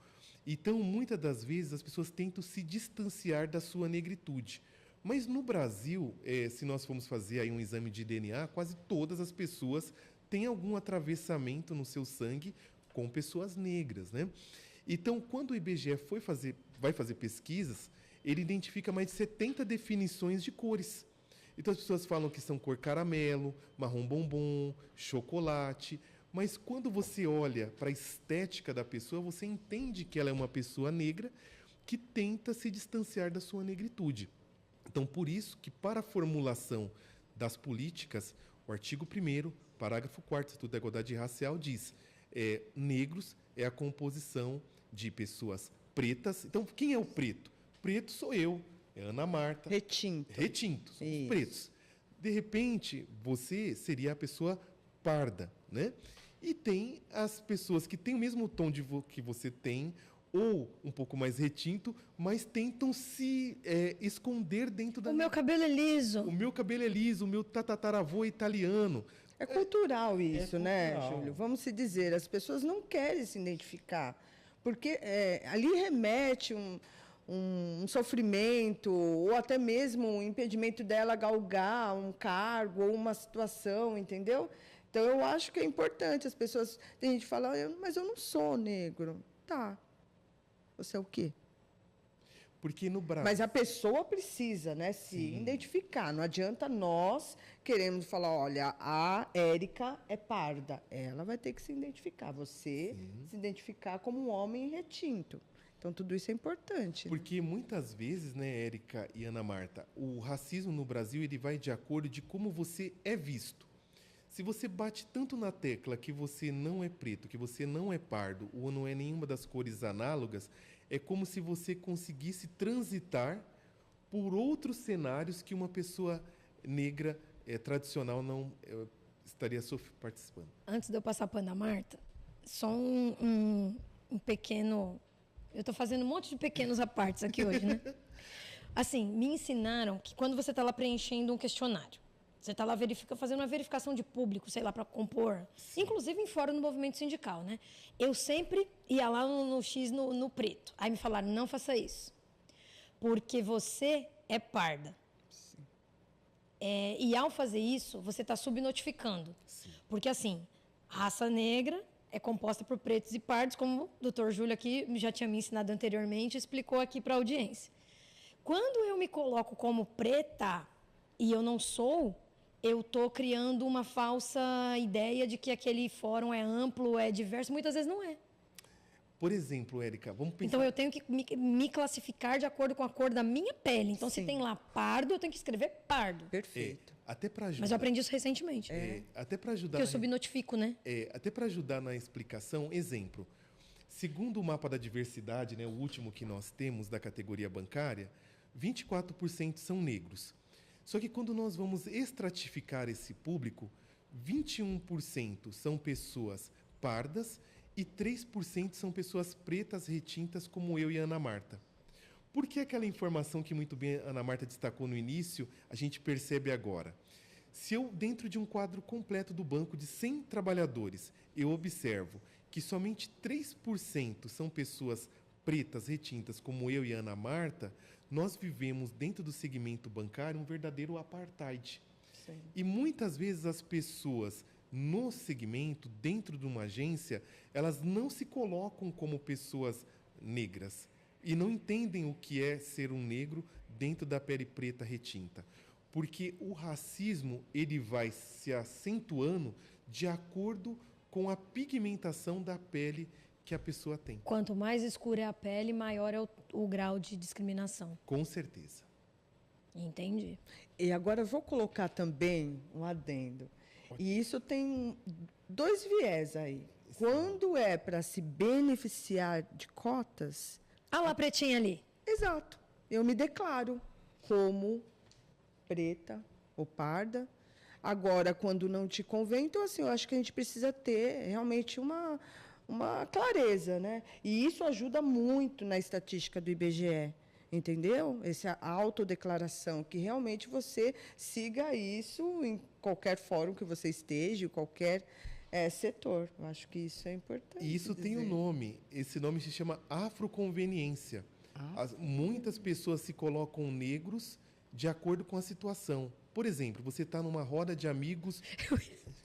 Então, muitas das vezes, as pessoas tentam se distanciar da sua negritude. Mas no Brasil, se nós formos fazer aí um exame de DNA, quase todas as pessoas têm algum atravessamento no seu sangue com pessoas negras, né? Então, quando o IBGE vai fazer pesquisas, ele identifica mais de 70 definições de cores. Então, as pessoas falam que são cor caramelo, marrom bombom, chocolate. Mas quando você olha para a estética da pessoa, você entende que ela é uma pessoa negra que tenta se distanciar da sua negritude. Então, por isso que para a formulação das políticas, o artigo 1º, parágrafo 4º do Estatuto da Igualdade Racial diz: negros é a composição de pessoas pretas. Então, quem é o preto? Preto sou eu, é Ana Marta. Retinto, são os pretos. De repente, você seria a pessoa parda, né? E tem as pessoas que têm o mesmo tom que você tem, ou um pouco mais retinto, mas tentam se esconder dentro da... O meu cabelo é liso. O meu cabelo é liso, o meu tataravô é italiano. É cultural isso, né, cultural. Júlio? Vamos se dizer, as pessoas não querem se identificar, porque ali remete um sofrimento, ou até mesmo um impedimento dela galgar um cargo ou uma situação, entendeu? Então, eu acho que é importante as pessoas... Tem gente que fala, mas eu não sou negro. Tá. Você é o quê? Porque no Brasil... Mas a pessoa precisa, né, se identificar. Não adianta nós queremos falar, olha, a Érica é parda. Ela vai ter que se identificar. Você se identificar como um homem retinto. Então, tudo isso é importante. Porque muitas vezes, né, Érica e Ana Marta, o racismo no Brasil ele vai de acordo de como você é visto. Se você bate tanto na tecla que você não é preto, que você não é pardo, ou não é nenhuma das cores análogas, é como se você conseguisse transitar por outros cenários que uma pessoa negra tradicional não estaria participando. Antes de eu passar para a Ana Marta, só um pequeno Eu estou fazendo um monte de pequenos apartes aqui hoje, né? Assim, me ensinaram que quando você está lá preenchendo um questionário, você está lá fazendo uma verificação de público, sei lá, para compor, inclusive em fora no movimento sindical, né? Eu sempre ia lá no X, no preto. Aí me falaram, não faça isso, porque você é parda. E ao fazer isso, você está subnotificando. Sim. Porque, assim, raça negra é composta por pretos e pardos, como o doutor Júlio aqui já tinha me ensinado anteriormente e explicou aqui para a audiência. Quando eu me coloco como preta e eu não sou, eu estou criando uma falsa ideia de que aquele fórum é amplo, é diverso. Muitas vezes não é. Por exemplo, Érica, vamos pensar... Então, eu tenho que me classificar de acordo com a cor da minha pele. Então, se tem lá pardo, eu tenho que escrever pardo. Perfeito. Até para ajudar... Mas eu aprendi isso recentemente. Até para ajudar... Porque eu subnotifico, né? Até para ajudar na explicação, exemplo. Segundo o mapa da diversidade, né, o último que nós temos da categoria bancária, 24% são negros. Só que quando nós vamos estratificar esse público, 21% são pessoas pardas e 3% são pessoas pretas retintas, como eu e a Ana Marta. Por que aquela informação que muito bem a Ana Marta destacou no início, a gente percebe agora? Se eu, dentro de um quadro completo do banco de 100 trabalhadores, eu observo que somente 3% são pessoas pretas retintas, como eu e a Ana Marta, nós vivemos dentro do segmento bancário um verdadeiro apartheid. Sim. E muitas vezes as pessoas no segmento, dentro de uma agência, elas não se colocam como pessoas negras e não entendem o que é ser um negro dentro da pele preta retinta. Porque o racismo ele vai se acentuando de acordo com a pigmentação da pele que a pessoa tem. Quanto mais escura é a pele, maior é o grau de discriminação. Com certeza. Entendi. E agora eu vou colocar também um adendo. E isso tem dois viés aí. Sim. Quando é para se beneficiar de cotas... Ah lá, pretinha ali. Exato. Eu me declaro como preta ou parda. Agora, quando não te convém, então, assim, eu acho que a gente precisa ter realmente uma clareza, né? E isso ajuda muito na estatística do IBGE. Entendeu? Essa autodeclaração, que realmente você siga isso em qualquer fórum que você esteja, em qualquer setor. Eu acho que isso é importante. E isso tem um nome. Esse nome se chama afroconveniência. Muitas pessoas se colocam negros de acordo com a situação. Por exemplo, você está numa roda de amigos...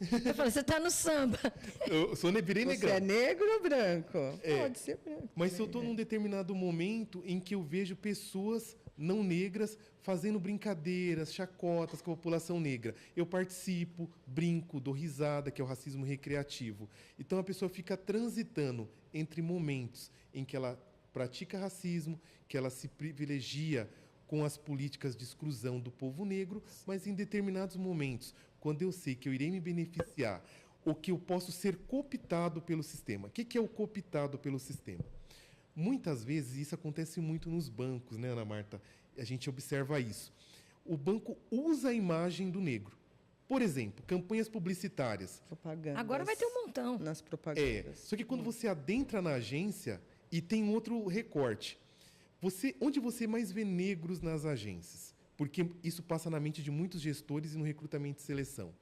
Eu falei, você está no samba. Eu sou virei negrão. Você é negro ou branco? Pode ser branco. Mas se eu estou num determinado momento em que eu vejo pessoas não negras fazendo brincadeiras, chacotas com a população negra, eu participo, brinco, dou risada, que é o racismo recreativo. Então, a pessoa fica transitando entre momentos em que ela pratica racismo, que ela se privilegia com as políticas de exclusão do povo negro, mas em determinados momentos, quando eu sei que eu irei me beneficiar ou que eu posso ser cooptado pelo sistema. O que é o cooptado pelo sistema? Muitas vezes isso acontece muito nos bancos, né, Ana Marta? A gente observa isso. O banco usa a imagem do negro. Por exemplo, campanhas publicitárias. Propagandas. Agora vai ter um montão. Nas propagandas. Só que quando você adentra na agência e tem outro recorte, onde você mais vê negros nas agências? Porque isso passa na mente de muitos gestores e no recrutamento e seleção.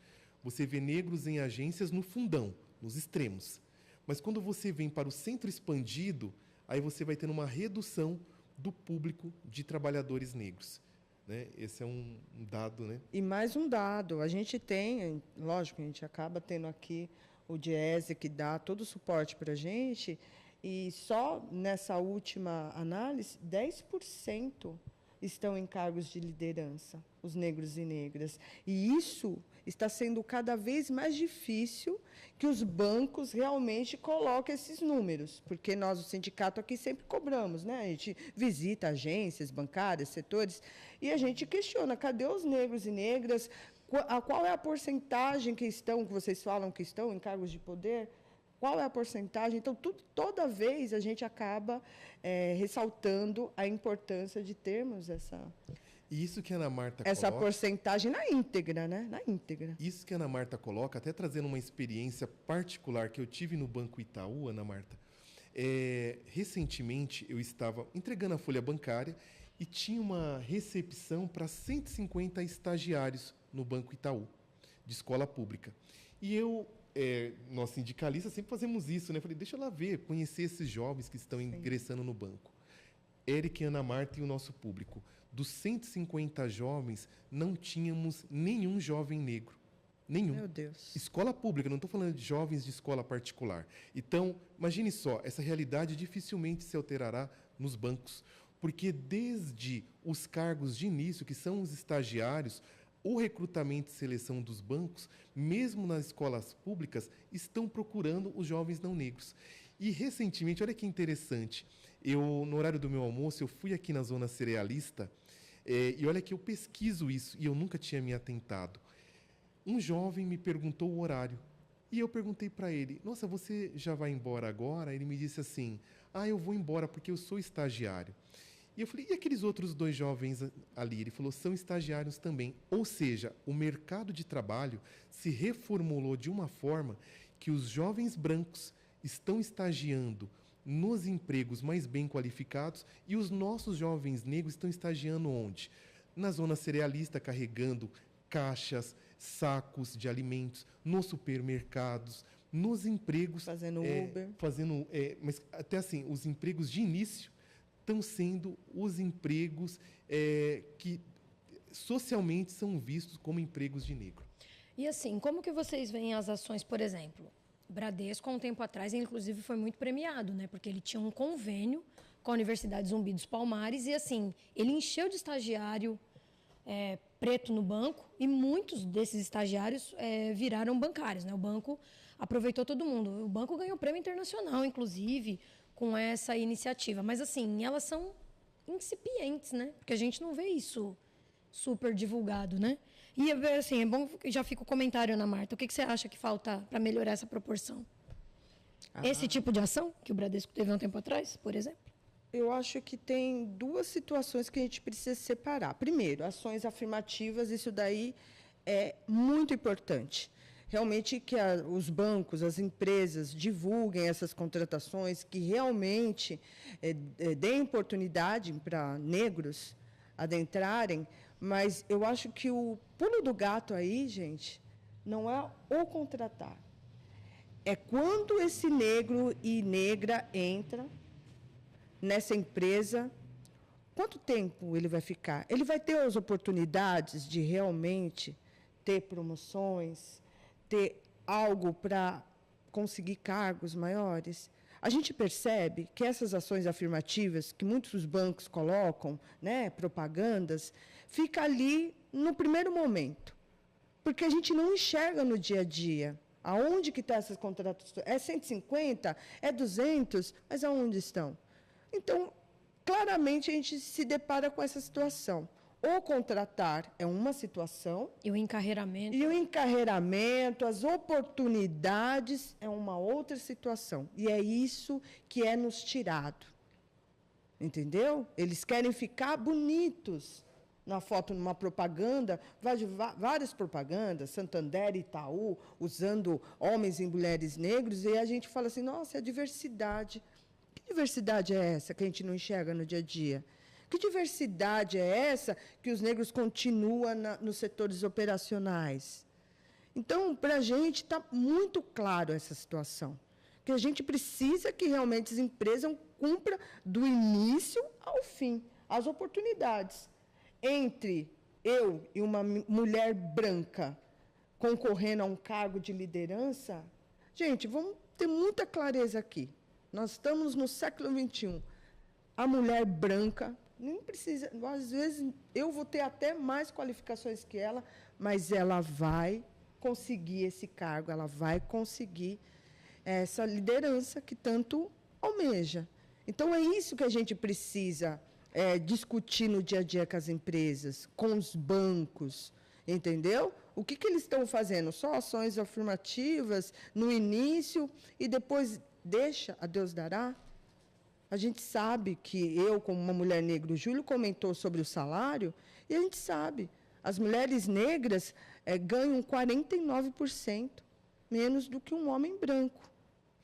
Você vê negros em agências no fundão, nos extremos. Mas quando você vem para o centro expandido, aí você vai tendo uma redução do público de trabalhadores negros. Né? Esse é um dado, né? E mais um dado. A gente tem, lógico, a gente acaba tendo aqui o Diese, que dá todo o suporte para a gente, e só nessa última análise, 10% estão em cargos de liderança, os negros e negras. E isso está sendo cada vez mais difícil que os bancos realmente coloquem esses números, porque nós, o sindicato, aqui sempre cobramos, né? A gente visita agências bancárias, setores, e a gente questiona, cadê os negros e negras? Qual é a porcentagem que vocês falam que estão em cargos de poder? Qual é a porcentagem? Então, toda vez a gente acaba ressaltando a importância de termos E isso que a Ana Marta essa porcentagem na íntegra, né? Na íntegra. Isso que a Ana Marta coloca, até trazendo uma experiência particular que eu tive no Banco Itaú, Ana Marta, Recentemente, eu estava entregando a folha bancária e tinha uma recepção para 150 estagiários no Banco Itaú, de escola pública. E eu, nós sindicalistas, sempre fazemos isso, né? Falei, deixa eu lá ver, conhecer esses jovens que estão ingressando no banco. Érica e Ana Marta e o nosso público. Dos 150 jovens, não tínhamos nenhum jovem negro. Nenhum. Meu Deus. Escola pública, não estou falando de jovens de escola particular. Então, imagine só, essa realidade dificilmente se alterará nos bancos, porque desde os cargos de início, que são os estagiários, o recrutamento e seleção dos bancos, mesmo nas escolas públicas, estão procurando os jovens não negros. E, recentemente, olha que interessante, no horário do meu almoço, eu fui aqui na Zona Cerealista, e olha que eu pesquiso isso, e eu nunca tinha me atentado. Um jovem me perguntou o horário, e eu perguntei para ele, nossa, você já vai embora agora? Ele me disse assim, eu vou embora porque eu sou estagiário. E eu falei, e aqueles outros 2 jovens ali? Ele falou, são estagiários também. Ou seja, o mercado de trabalho se reformulou de uma forma que os jovens brancos estão estagiando nos empregos mais bem qualificados e os nossos jovens negros estão estagiando onde? Na Zona Cerealista, carregando caixas, sacos de alimentos, nos supermercados, nos empregos... Fazendo Uber. Mas até assim, os empregos de início estão sendo os empregos que socialmente são vistos como empregos de negro. E assim, como que vocês veem as ações, por exemplo? O Bradesco, há um tempo atrás, inclusive, foi muito premiado, né? Porque ele tinha um convênio com a Universidade Zumbi dos Palmares e, assim, ele encheu de estagiário preto no banco e muitos desses estagiários viraram bancários, né? O banco aproveitou todo mundo. O banco ganhou prêmio internacional, inclusive, com essa iniciativa. Mas, assim, elas são incipientes, né? Porque a gente não vê isso super divulgado, né? E, assim, é bom, já fica o comentário, Ana Marta. O que você acha que falta para melhorar essa proporção? Esse tipo de ação que o Bradesco teve há um tempo atrás, por exemplo? Eu acho que tem 2 situações que a gente precisa separar. Primeiro, ações afirmativas, isso daí é muito importante. Realmente que os bancos, as empresas divulguem essas contratações, que realmente deem oportunidade para negros adentrarem, mas eu acho que o pulo do gato aí, gente, não é o contratar. É quando esse negro e negra entra nessa empresa, quanto tempo ele vai ficar? Ele vai ter as oportunidades de realmente ter promoções, ter algo para conseguir cargos maiores? A gente percebe que essas ações afirmativas que muitos bancos colocam, né, propagandas, fica ali no primeiro momento, porque a gente não enxerga no dia a dia. Aonde que estão essas contratações? É 150? É 200? Mas aonde estão? Então, claramente, a gente se depara com essa situação. O contratar é uma situação. E o encarreiramento? E o encarreiramento, as oportunidades, é uma outra situação. E é isso que é nos tirado. Entendeu? Eles querem ficar bonitos na foto, numa propaganda, várias propagandas, Santander e Itaú, usando homens e mulheres negros, e a gente fala assim, nossa, é a diversidade. Que diversidade é essa que a gente não enxerga no dia a dia? Que diversidade é essa que os negros continuam nos setores operacionais? Então, para a gente está muito claro essa situação, que a gente precisa que realmente as empresas cumpram do início ao fim as oportunidades. Entre eu e uma mulher branca concorrendo a um cargo de liderança, gente, vamos ter muita clareza aqui. Nós estamos no século XXI. A mulher branca nem precisa, às vezes eu vou ter até mais qualificações que ela, mas ela vai conseguir esse cargo, ela vai conseguir essa liderança que tanto almeja. Então, é isso que a gente precisa discutir no dia a dia com as empresas, com os bancos, entendeu? O que eles estão fazendo? Só ações afirmativas no início e depois deixa, a Deus dará? A gente sabe que eu, como uma mulher negra, o Júlio comentou sobre o salário, e a gente sabe, as mulheres negras ganham 49% menos do que um homem branco.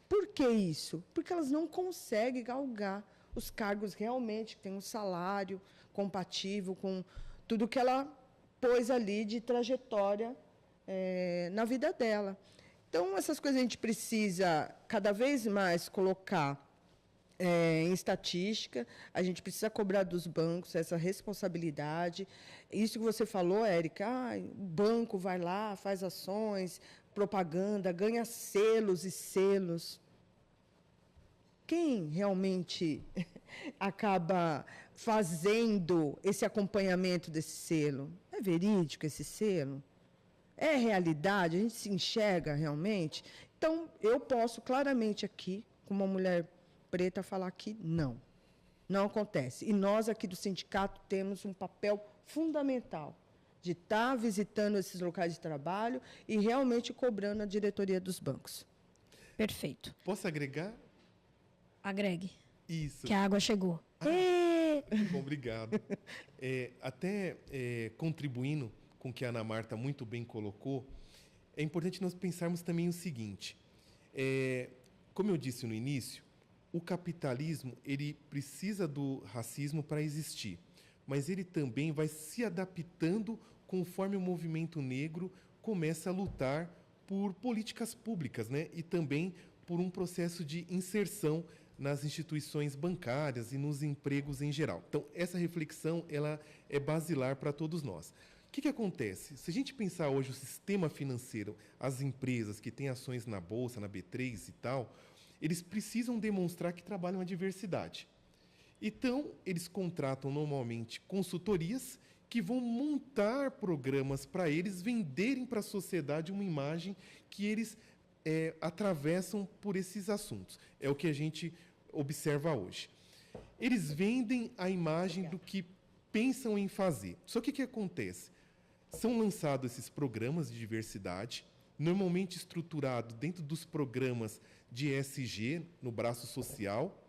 Por que isso? Porque elas não conseguem galgar os cargos realmente que têm um salário compatível com tudo que ela pôs ali de trajetória na vida dela. Então, essas coisas a gente precisa cada vez mais colocar em estatística, a gente precisa cobrar dos bancos essa responsabilidade. Isso que você falou, Érica, o banco vai lá, faz ações, propaganda, ganha selos e selos. Quem realmente acaba fazendo esse acompanhamento desse selo? É verídico esse selo? É realidade? A gente se enxerga realmente? Então, eu posso claramente aqui, como uma mulher preta, falar que não acontece. E nós aqui do sindicato temos um papel fundamental de estar visitando esses locais de trabalho e realmente cobrando a diretoria dos bancos. Perfeito. Posso agregar? Agregue. Isso. Que a água chegou. Bom, obrigado. Contribuindo com o que a Ana Marta muito bem colocou, é importante nós pensarmos também o seguinte. Como eu disse no início, o capitalismo ele precisa do racismo para existir, mas ele também vai se adaptando conforme o movimento negro começa a lutar por políticas públicas, né? E também por um processo de inserção nas instituições bancárias e nos empregos em geral. Então, essa reflexão ela é basilar para todos nós. O que acontece? Se a gente pensar hoje o sistema financeiro, as empresas que têm ações na Bolsa, na B3 e tal, eles precisam demonstrar que trabalham a diversidade. Então, eles contratam normalmente consultorias que vão montar programas para eles venderem para a sociedade uma imagem que eles atravessam por esses assuntos. É o que a gente observa hoje. Eles vendem a imagem do que pensam em fazer. Só que o que acontece? São lançados esses programas de diversidade, normalmente estruturado dentro dos programas de ESG, no braço social,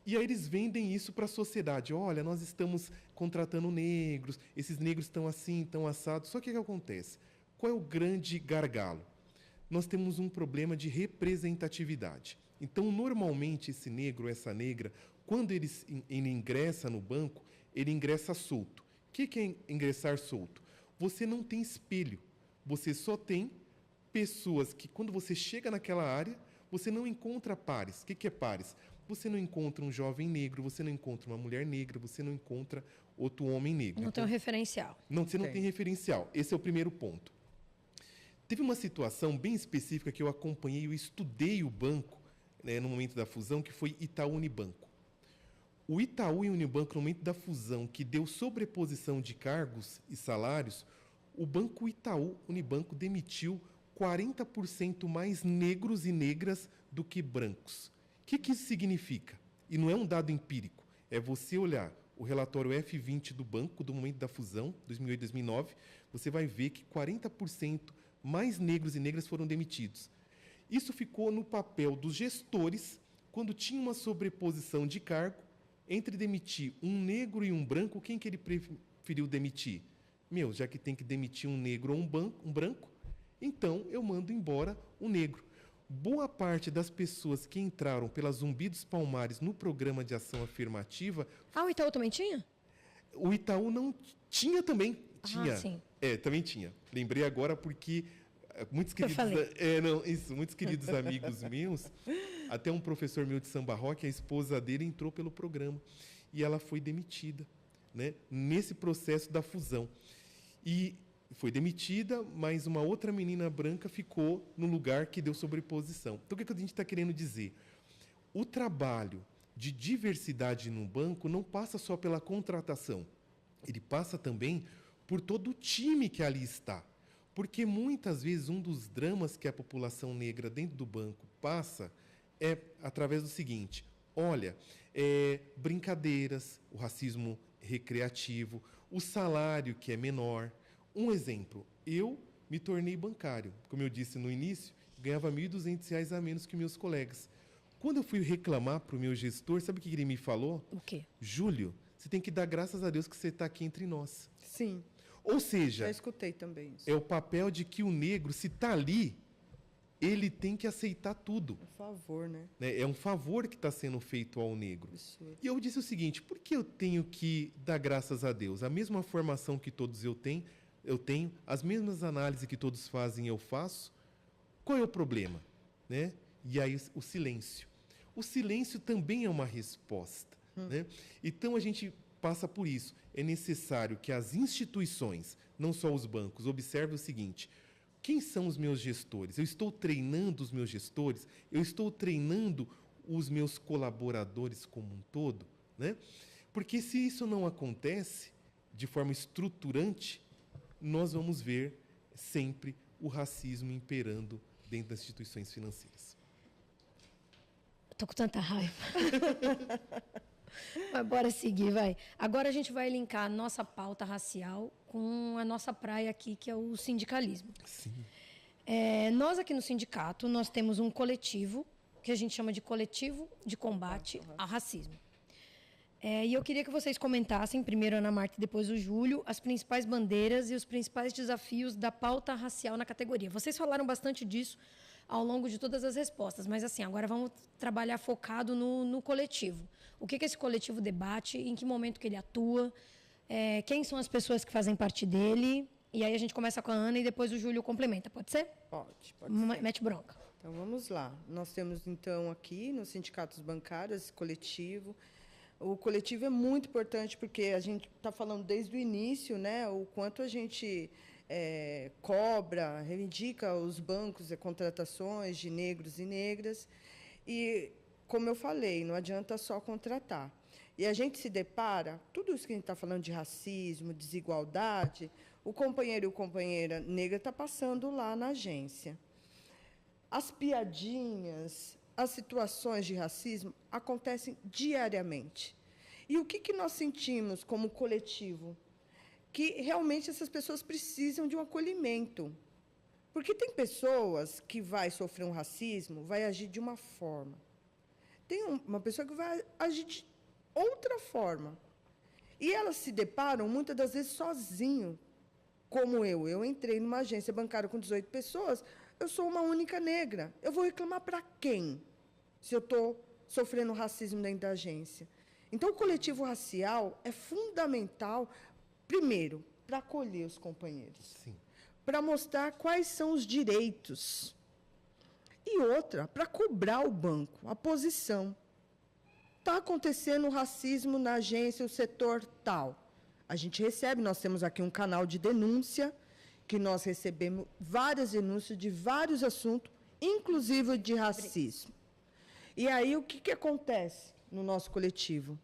e aí eles vendem isso para a sociedade. Olha, nós estamos contratando negros, esses negros estão assim, estão assados. Só que o que acontece? Qual é o grande gargalo? Nós temos um problema de representatividade. Então, normalmente, esse negro, essa negra, quando ele ingressa no banco, ele ingressa solto. O que é ingressar solto? Você não tem espelho. Você só tem pessoas que, quando você chega naquela área, você não encontra pares. O que é pares? Você não encontra um jovem negro, você não encontra uma mulher negra, você não encontra outro homem negro. Não tem um referencial. Não, você não tem referencial. Esse é o primeiro ponto. Teve uma situação bem específica que eu acompanhei, eu estudei o banco, né, no momento da fusão, que foi Itaú Unibanco. O Itaú e o Unibanco, no momento da fusão, que deu sobreposição de cargos e salários, o Banco Itaú Unibanco demitiu 40% mais negros e negras do que brancos. O que isso significa? E não é um dado empírico, é você olhar o relatório F20 do banco, do momento da fusão, 2008-2009, você vai ver que 40% mais negros e negras foram demitidos. Isso ficou no papel dos gestores, quando tinha uma sobreposição de cargo, entre demitir um negro e um branco, quem que ele preferiu demitir? Já que tem que demitir um negro ou um branco, então eu mando embora o negro. Boa parte das pessoas que entraram pela Zumbi dos Palmares no programa de ação afirmativa... Ah, o Itaú também tinha? O Itaú não tinha também. Tinha. Ah, sim. Também tinha. Lembrei agora porque muitos queridos, muitos queridos amigos meus, até um professor meu de samba rock, a esposa dele entrou pelo programa e ela foi demitida, né, nesse processo da fusão. E foi demitida, mas uma outra menina branca ficou no lugar que deu sobreposição. Então, o que a gente está querendo dizer? O trabalho de diversidade no banco não passa só pela contratação, ele passa também por todo o time que ali está. Porque, muitas vezes, um dos dramas que a população negra dentro do banco passa é através do seguinte: olha, brincadeiras, o racismo recreativo, o salário que é menor. Um exemplo, eu me tornei bancário. Como eu disse no início, ganhava R$ 1.200 a menos que meus colegas. Quando eu fui reclamar para o meu gestor, sabe o que ele me falou? O quê? Júlio, você tem que dar graças a Deus que você está aqui entre nós. Sim. Ou seja, já escutei também isso. É o papel de que o negro, se está ali, ele tem que aceitar tudo. Por favor, né? É um favor que está sendo feito ao negro. Absurdo. E eu disse o seguinte, por que eu tenho que dar graças a Deus? A mesma formação que todos eu tenho, as mesmas análises que todos fazem, eu faço. Qual é o problema? Né? E aí o silêncio. O silêncio também é uma resposta. Né? Então, a gente passa por isso. É necessário que as instituições, não só os bancos, observem o seguinte: quem são os meus gestores? Eu estou treinando os meus gestores? Eu estou treinando os meus colaboradores como um todo? Né? Porque se isso não acontece de forma estruturante, nós vamos ver sempre o racismo imperando dentro das instituições financeiras. Estou com tanta raiva. Mas bora seguir, vai. Agora a gente vai linkar a nossa pauta racial com a nossa praia aqui, que é o sindicalismo. Sim. Nós aqui no sindicato, nós temos um coletivo, que a gente chama de Coletivo de Combate ao Racismo. E eu queria que vocês comentassem, primeiro a Ana Marta e depois o Júlio, as principais bandeiras e os principais desafios da pauta racial na categoria. Vocês falaram bastante disso ao longo de todas as respostas, mas assim, agora vamos trabalhar focado no coletivo. O que esse coletivo debate, em que momento que ele atua, quem são as pessoas que fazem parte dele, e aí a gente começa com a Ana e depois o Júlio complementa, pode ser? Pode ser. Mete bronca. Então, vamos lá. Nós temos, então, aqui nos sindicatos bancários, esse coletivo. O coletivo é muito importante porque a gente está falando desde o início, né, o quanto a gente cobra, reivindica os bancos e contratações de negros e negras. E, como eu falei, não adianta só contratar. E a gente se depara, tudo isso que a gente está falando de racismo, desigualdade, o companheiro e a companheira negra está passando lá na agência. As piadinhas, as situações de racismo acontecem diariamente. E o que nós sentimos como coletivo? Que realmente essas pessoas precisam de um acolhimento. Porque tem pessoas que vai sofrer um racismo, vai agir de uma forma. Tem uma pessoa que vai agir de outra forma. E elas se deparam, muitas das vezes, sozinho, como eu. Eu entrei numa agência bancária com 18 pessoas, eu sou uma única negra. Eu vou reclamar para quem, se eu estou sofrendo racismo dentro da agência? Então, o coletivo racial é fundamental, primeiro, para acolher os companheiros, para mostrar quais são os direitos, e outra, para cobrar o banco, a posição. Está acontecendo racismo na agência, o setor tal. A gente recebe, nós temos aqui um canal de denúncia, que nós recebemos várias denúncias de vários assuntos, inclusive de racismo. E aí, o que acontece no nosso coletivo?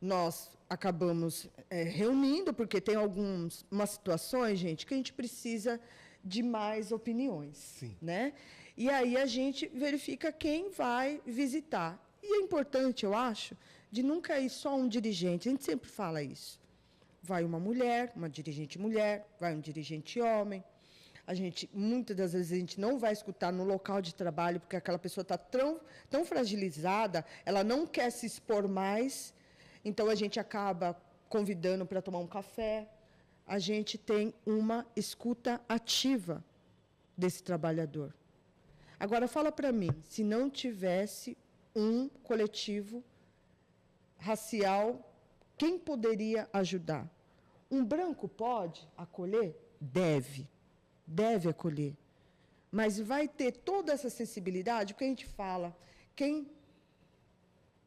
Nós acabamos reunindo, porque tem algumas situações, gente, que a gente precisa de mais opiniões. Sim. Né? E aí a gente verifica quem vai visitar. E é importante, eu acho, de nunca ir só um dirigente. A gente sempre fala isso. Vai uma mulher, uma dirigente mulher, vai um dirigente homem. Muitas das vezes, a gente não vai escutar no local de trabalho, porque aquela pessoa está tão fragilizada, ela não quer se expor mais, então a gente acaba convidando para tomar um café. A gente tem uma escuta ativa desse trabalhador. Agora, fala para mim, se não tivesse um coletivo racial, quem poderia ajudar? Um branco pode acolher? Deve acolher. Mas vai ter toda essa sensibilidade, porque a gente fala, quem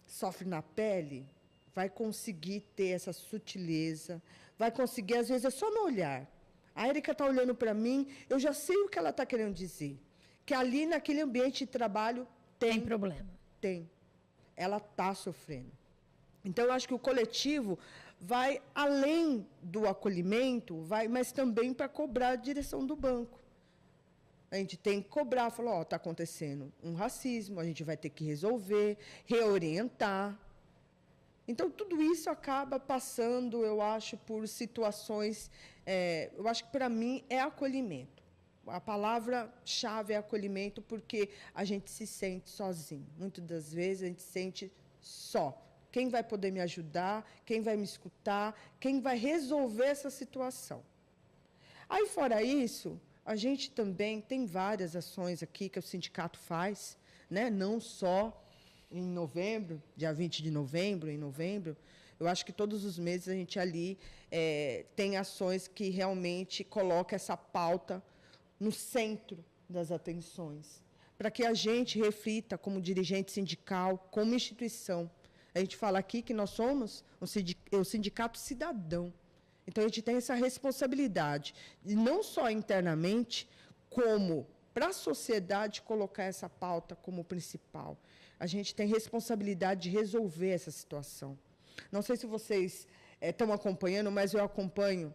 sofre na pele vai conseguir ter essa sutileza, vai conseguir, às vezes, é só no olhar. A Érica está olhando para mim, eu já sei o que ela está querendo dizer. Que ali, naquele ambiente de trabalho, tem problema. Tem. Ela está sofrendo. Então, eu acho que o coletivo vai além do acolhimento, mas também para cobrar a direção do banco. A gente tem que cobrar, falar, está acontecendo um racismo, a gente vai ter que resolver, reorientar. Então, tudo isso acaba passando, eu acho, por situações... eu acho que, para mim, é acolhimento. A palavra-chave é acolhimento, porque a gente se sente sozinho. Muitas das vezes, a gente se sente só. Quem vai poder me ajudar? Quem vai me escutar? Quem vai resolver essa situação? Aí, fora isso, a gente também tem várias ações aqui que o sindicato faz, né? Não só em novembro, dia 20 de novembro, em novembro. Eu acho que todos os meses a gente ali tem ações que realmente colocam essa pauta no centro das atenções, para que a gente reflita como dirigente sindical, como instituição. A gente fala aqui que nós somos o sindicato cidadão. Então, a gente tem essa responsabilidade, de não só internamente, como para a sociedade colocar essa pauta como principal. A gente tem responsabilidade de resolver essa situação. Não sei se vocês estão acompanhando, mas eu acompanho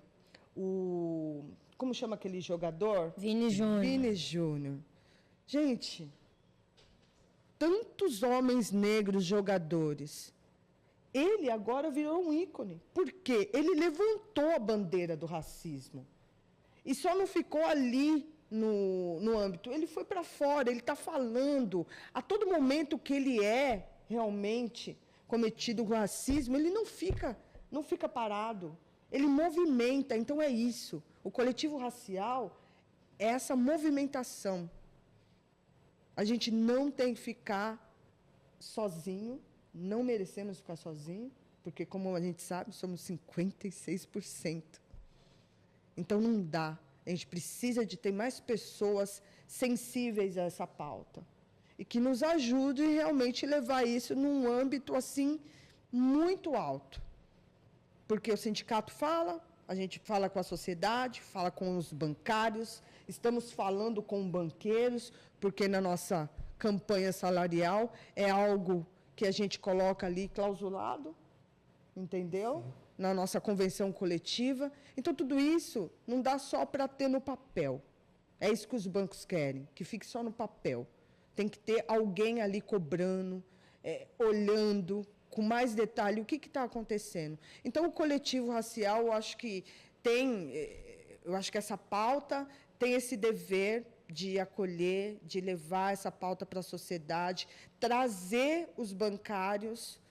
o... Como chama aquele jogador? Vini Júnior. Vini Júnior. Gente, tantos homens negros jogadores. Ele agora virou um ícone. Por quê? Ele levantou a bandeira do racismo. E só não ficou ali no âmbito. Ele foi para fora, ele está falando. A todo momento que ele é realmente cometido o racismo, ele não fica parado. Ele movimenta. Então, é isso. O coletivo racial é essa movimentação. A gente não tem que ficar sozinho. Não merecemos ficar sozinhos, porque, como a gente sabe, somos 56%. Então, não dá. A gente precisa de ter mais pessoas sensíveis a essa pauta e que nos ajudem realmente a levar isso num âmbito assim muito alto. Porque o sindicato fala, a gente fala com a sociedade, fala com os bancários, estamos falando com banqueiros, porque na nossa campanha salarial é algo que a gente coloca ali clausulado, entendeu? Sim. Na nossa convenção coletiva. Então, tudo isso não dá só para ter no papel. É isso que os bancos querem, que fique só no papel. Tem que ter alguém ali cobrando, olhando com mais detalhe o que está acontecendo. Então, o coletivo racial, eu acho que essa pauta tem esse dever de acolher, de levar essa pauta para a sociedade, trazer os bancários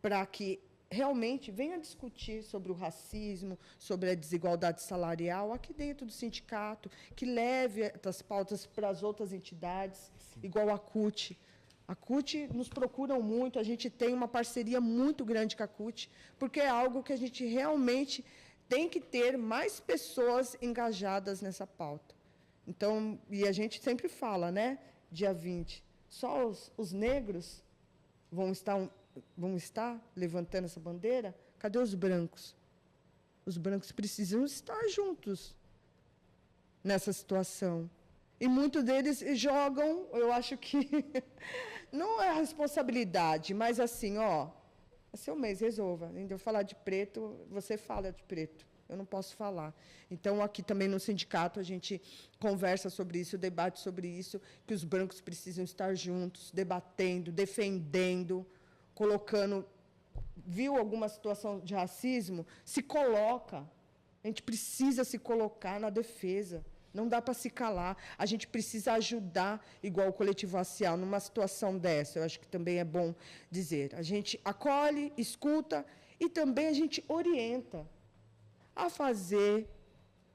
para que realmente venha discutir sobre o racismo, sobre a desigualdade salarial aqui dentro do sindicato, que leve essas pautas para as outras entidades, sim, igual a CUT. A CUT nos procuram muito, a gente tem uma parceria muito grande com a CUT, porque é algo que a gente realmente tem que ter mais pessoas engajadas nessa pauta. Então, e a gente sempre fala, né? Dia 20, só os negros vão estar levantando essa bandeira? Cadê os brancos? Os brancos precisam estar juntos nessa situação. E muitos deles jogam, eu acho que não é a responsabilidade, mas assim, é seu mês, resolva. Ainda eu falar de preto, você fala de preto. Eu não posso falar. Então, aqui também no sindicato, a gente conversa sobre isso, debate sobre isso, que os brancos precisam estar juntos, debatendo, defendendo, colocando... Viu alguma situação de racismo? Se coloca. A gente precisa se colocar na defesa. Não dá para se calar. A gente precisa ajudar, igual o coletivo racial, numa situação dessa. Eu acho que também é bom dizer. A gente acolhe, escuta e também a gente orienta a fazer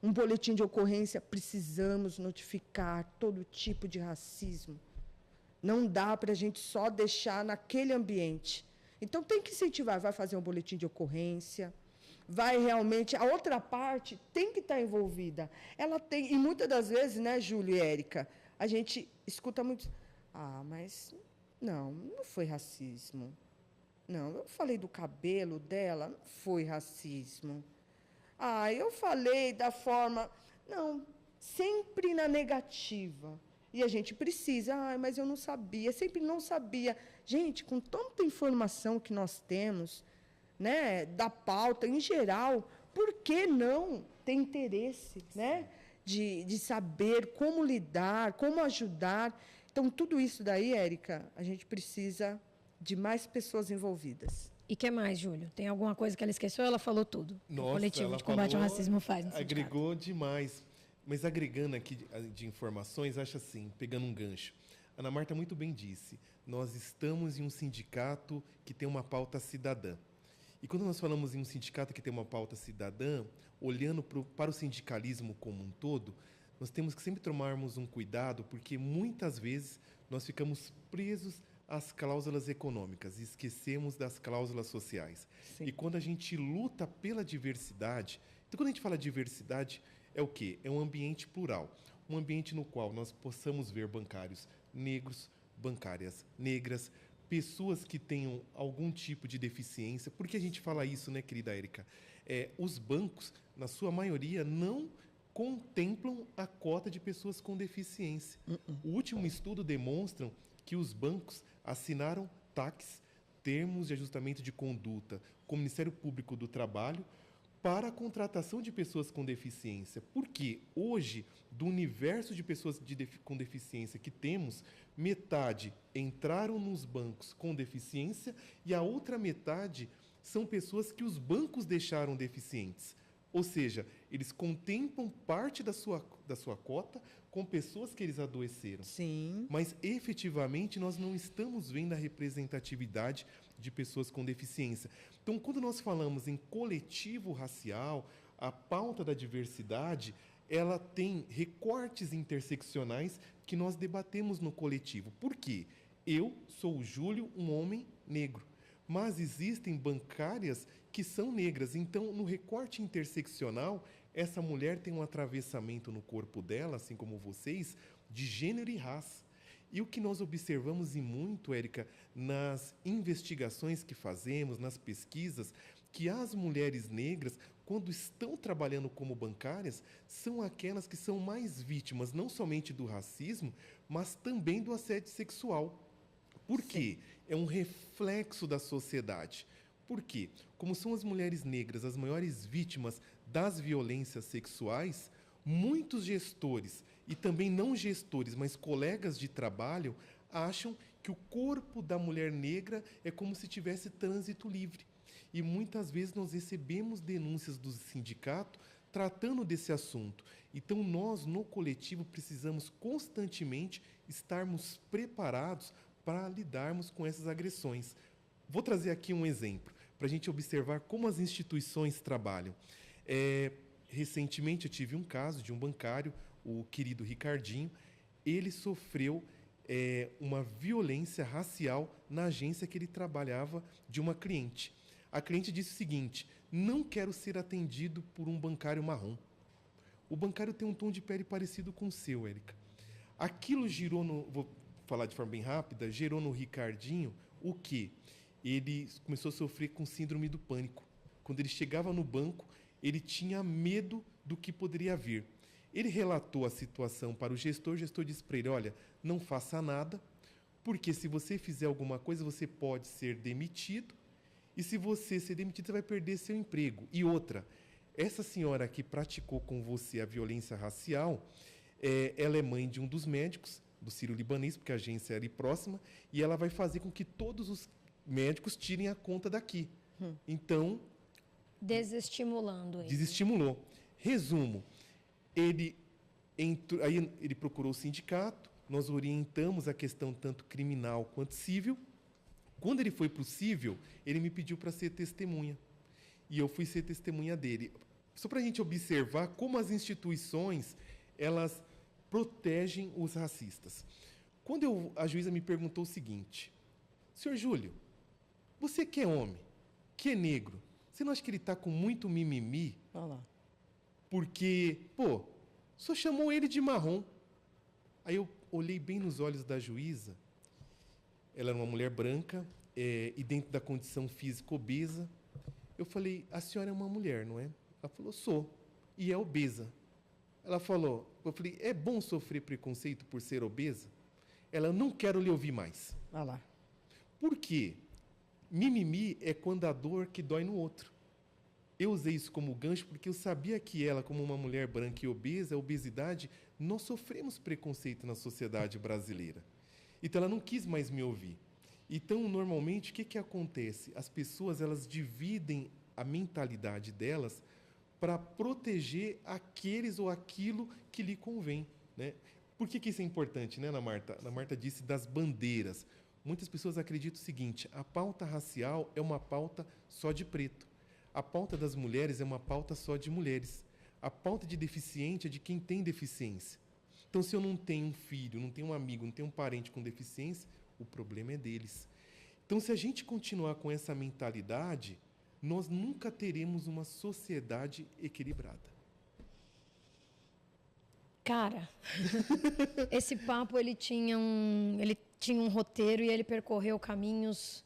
um boletim de ocorrência. Precisamos notificar todo tipo de racismo. Não dá para a gente só deixar naquele ambiente. Então, tem que incentivar. Vai fazer um boletim de ocorrência, vai realmente... A outra parte tem que estar envolvida. Ela tem... E muitas das vezes, né, Júlio e Érica, a gente escuta muito... mas não foi racismo. Não, eu falei do cabelo dela, não foi racismo. Eu falei da forma... Não, sempre na negativa. E a gente precisa, mas eu não sabia, sempre não sabia. Gente, com tanta informação que nós temos, né, da pauta em geral, por que não ter interesse, né, de saber como lidar, como ajudar? Então, tudo isso daí, Érica, a gente precisa de mais pessoas envolvidas. E o que mais, Júlio? Tem alguma coisa que ela esqueceu ou ela falou tudo? Nossa, o coletivo de combate ao racismo faz no sindicato. Agregou demais. Mas agregando aqui de informações, acho assim, pegando um gancho. A Ana Marta muito bem disse, nós estamos em um sindicato que tem uma pauta cidadã. E quando nós falamos em um sindicato que tem uma pauta cidadã, olhando para o sindicalismo como um todo, nós temos que sempre tomarmos um cuidado, porque muitas vezes nós ficamos presos às cláusulas econômicas e esquecemos das cláusulas sociais. Sim. E quando a gente luta pela diversidade, então quando a gente fala diversidade, é o quê? É um ambiente plural, um ambiente no qual nós possamos ver bancários negros, bancárias negras, pessoas que tenham algum tipo de deficiência. Por que a gente fala isso, né, querida Érica? Os bancos, na sua maioria, não contemplam a cota de pessoas com deficiência. O último estudo demonstra que os bancos assinaram TACs, termos de ajustamento de conduta, com o Ministério Público do Trabalho, para a contratação de pessoas com deficiência. Porque hoje, do universo de pessoas com deficiência que temos, metade entraram nos bancos com deficiência e a outra metade são pessoas que os bancos deixaram deficientes. Ou seja, eles contemplam parte da sua cota com pessoas que eles adoeceram. Sim. Mas, efetivamente, nós não estamos vendo a representatividade de pessoas com deficiência. Então, quando nós falamos em coletivo racial, a pauta da diversidade, ela tem recortes interseccionais que nós debatemos no coletivo. Por quê? Eu sou o Júlio, um homem negro, mas existem bancárias que são negras. Então, no recorte interseccional, essa mulher tem um atravessamento no corpo dela, assim como vocês, de gênero e raça. E o que nós observamos e muito, Érica, nas investigações que fazemos, nas pesquisas, que as mulheres negras, quando estão trabalhando como bancárias, são aquelas que são mais vítimas, não somente do racismo, mas também do assédio sexual. Por quê? É um reflexo da sociedade. Por quê? Como são as mulheres negras as maiores vítimas das violências sexuais, muitos gestores, e também não gestores, mas colegas de trabalho, acham que o corpo da mulher negra é como se tivesse trânsito livre. E muitas vezes nós recebemos denúncias do sindicato tratando desse assunto. Então, nós, no coletivo, precisamos constantemente estarmos preparados para lidarmos com essas agressões. Vou trazer aqui um exemplo, para a gente observar como as instituições trabalham. Recentemente, eu tive um caso de um bancário, o querido Ricardinho. Ele sofreu uma violência racial na agência que ele trabalhava de uma cliente. A cliente disse o seguinte: não quero ser atendido por um bancário marrom. O bancário tem um tom de pele parecido com o seu, Érica. Aquilo girou vou falar de forma bem rápida, gerou no Ricardinho o quê? Ele começou a sofrer com síndrome do pânico. Quando ele chegava no banco, ele tinha medo do que poderia vir. Ele relatou a situação para o gestor disse para ele: olha, não faça nada, porque se você fizer alguma coisa, você pode ser demitido, e se você ser demitido, você vai perder seu emprego. E outra, essa senhora que praticou com você a violência racial, ela é mãe de um dos médicos, do Sírio-Libanês, porque a agência é ali próxima, e ela vai fazer com que todos os médicos tirem a conta daqui. Então... Desestimulando ele. Desestimulou. Resumo, aí ele procurou o sindicato, nós orientamos a questão tanto criminal quanto civil. Quando ele foi para o civil, ele me pediu para ser testemunha. E eu fui ser testemunha dele. Só para a gente observar como as instituições, elas protegem os racistas. Quando a juíza me perguntou o seguinte: senhor Júlio, você que é homem, que é negro, você não acha que ele está com muito mimimi? Olha lá. Porque, o senhor chamou ele de marrom. Aí eu olhei bem nos olhos da juíza. Ela era uma mulher branca, e dentro da condição física obesa. Eu falei: a senhora é uma mulher, não é? Ela falou: sou. E é obesa. Ela falou, eu falei: é bom sofrer preconceito por ser obesa? Ela: não quero lhe ouvir mais. Olha lá. Por quê? Mimimi é quando a dor que dói no outro. Eu usei isso como gancho porque eu sabia que ela, como uma mulher branca e obesa, a obesidade, nós sofremos preconceito na sociedade brasileira. Então, ela não quis mais me ouvir. Então, normalmente, o que acontece? As pessoas, elas dividem a mentalidade delas para proteger aqueles ou aquilo que lhe convém, né? Por que isso é importante, né, Ana Marta? Ana Marta disse das bandeiras. Muitas pessoas acreditam o seguinte: a pauta racial é uma pauta só de preto. A pauta das mulheres é uma pauta só de mulheres. A pauta de deficiente é de quem tem deficiência. Então, se eu não tenho um filho, não tenho um amigo, não tenho um parente com deficiência, o problema é deles. Então, se a gente continuar com essa mentalidade, nós nunca teremos uma sociedade equilibrada. Cara, esse papo ele tinha um roteiro e ele percorreu caminhos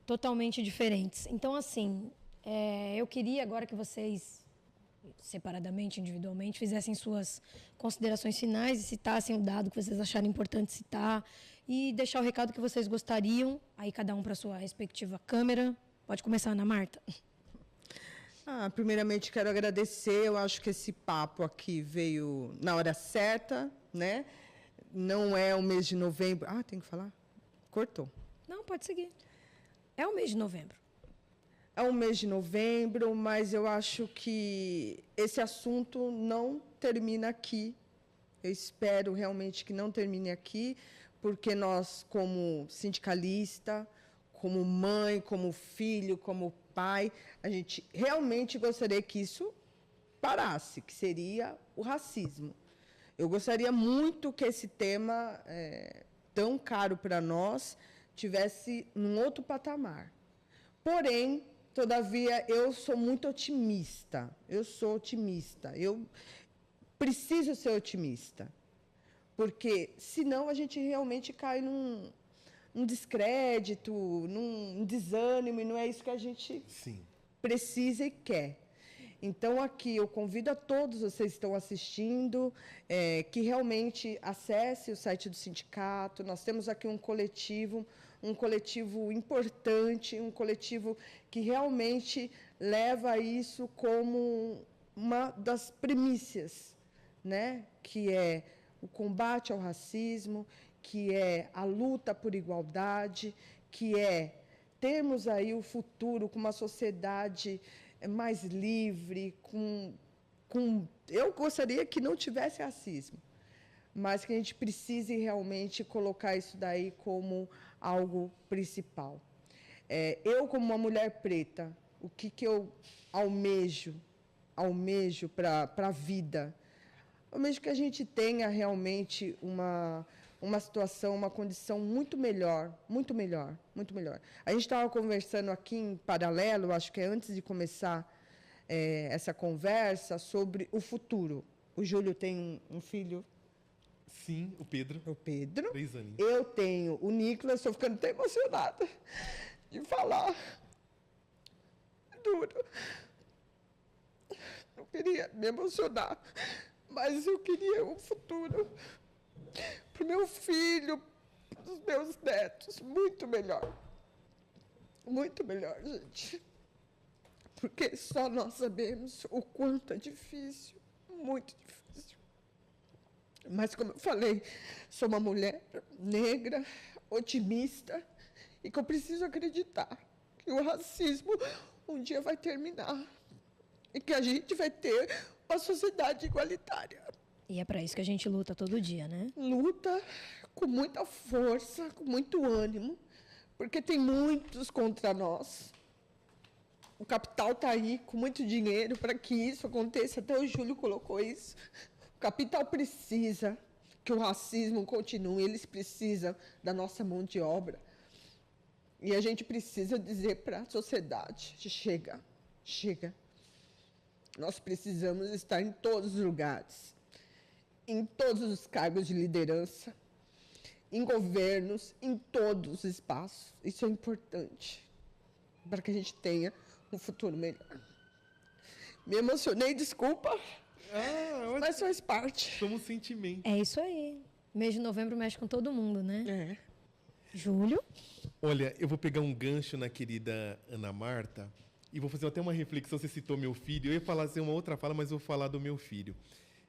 totalmente diferentes. Então, assim, eu queria agora que vocês, separadamente, individualmente, fizessem suas considerações finais e citassem o dado que vocês acharem importante citar e deixar o recado que vocês gostariam, aí cada um para a sua respectiva câmera. Pode começar, Ana Marta. Primeiramente, quero agradecer. Eu acho que esse papo aqui veio na hora certa, né? Não é o mês de novembro. Tem que falar? Cortou. Não, pode seguir. É o mês de novembro. É o mês de novembro, mas eu acho que esse assunto não termina aqui. Eu espero realmente que não termine aqui, porque nós, como sindicalista, como mãe, como filho, como pai, a gente realmente gostaria que isso parasse, que seria o racismo. Eu gostaria muito que esse tema, tão caro para nós, tivesse num outro patamar. Porém, todavia, eu sou muito otimista. Eu sou otimista. Eu preciso ser otimista. Porque, senão, a gente realmente cai num descrédito, num desânimo, e não é isso que a gente precisa e quer. Então, aqui, eu convido a todos vocês que estão assistindo, que realmente acesse o site do sindicato. Nós temos aqui um coletivo importante, um coletivo que realmente leva isso como uma das primícias, né? Que é o combate ao racismo, que é a luta por igualdade, que é termos aí o futuro com uma sociedade mais livre, eu gostaria que não tivesse racismo, mas que a gente precise realmente colocar isso daí como algo principal. Eu, como uma mulher preta, o que eu almejo para a vida? Almejo que a gente tenha realmente uma situação, uma condição muito melhor, muito melhor, muito melhor. A gente estava conversando aqui em paralelo, acho que é antes de começar essa conversa, sobre o futuro. O Júlio tem um filho. Sim, o Pedro. 3 aninhos. Eu tenho o Nicolas, estou ficando até emocionada de falar. Duro. Não queria me emocionar, mas eu queria um futuro para o meu filho, para os meus netos, muito melhor. Muito melhor, gente. Porque só nós sabemos o quanto é difícil, muito difícil. Mas, como eu falei, sou uma mulher negra, otimista, e que eu preciso acreditar que o racismo um dia vai terminar e que a gente vai ter uma sociedade igualitária. E é para isso que a gente luta todo dia, né? Luta com muita força, com muito ânimo, porque tem muitos contra nós. O capital está aí com muito dinheiro para que isso aconteça. Até o Júlio colocou isso. O capital precisa que o racismo continue, eles precisam da nossa mão de obra. E a gente precisa dizer para a sociedade, chega, chega. Nós precisamos estar em todos os lugares, em todos os cargos de liderança, em governos, em todos os espaços. Isso é importante para que a gente tenha um futuro melhor. Me emocionei, desculpa, mas faz parte. Somos sentimento. É isso aí. Mês de novembro mexe com todo mundo, né? Júlio? Olha, eu vou pegar um gancho na querida Ana Marta e vou fazer até uma reflexão. Você citou meu filho. Eu ia falar assim, uma outra fala, mas eu vou falar do meu filho.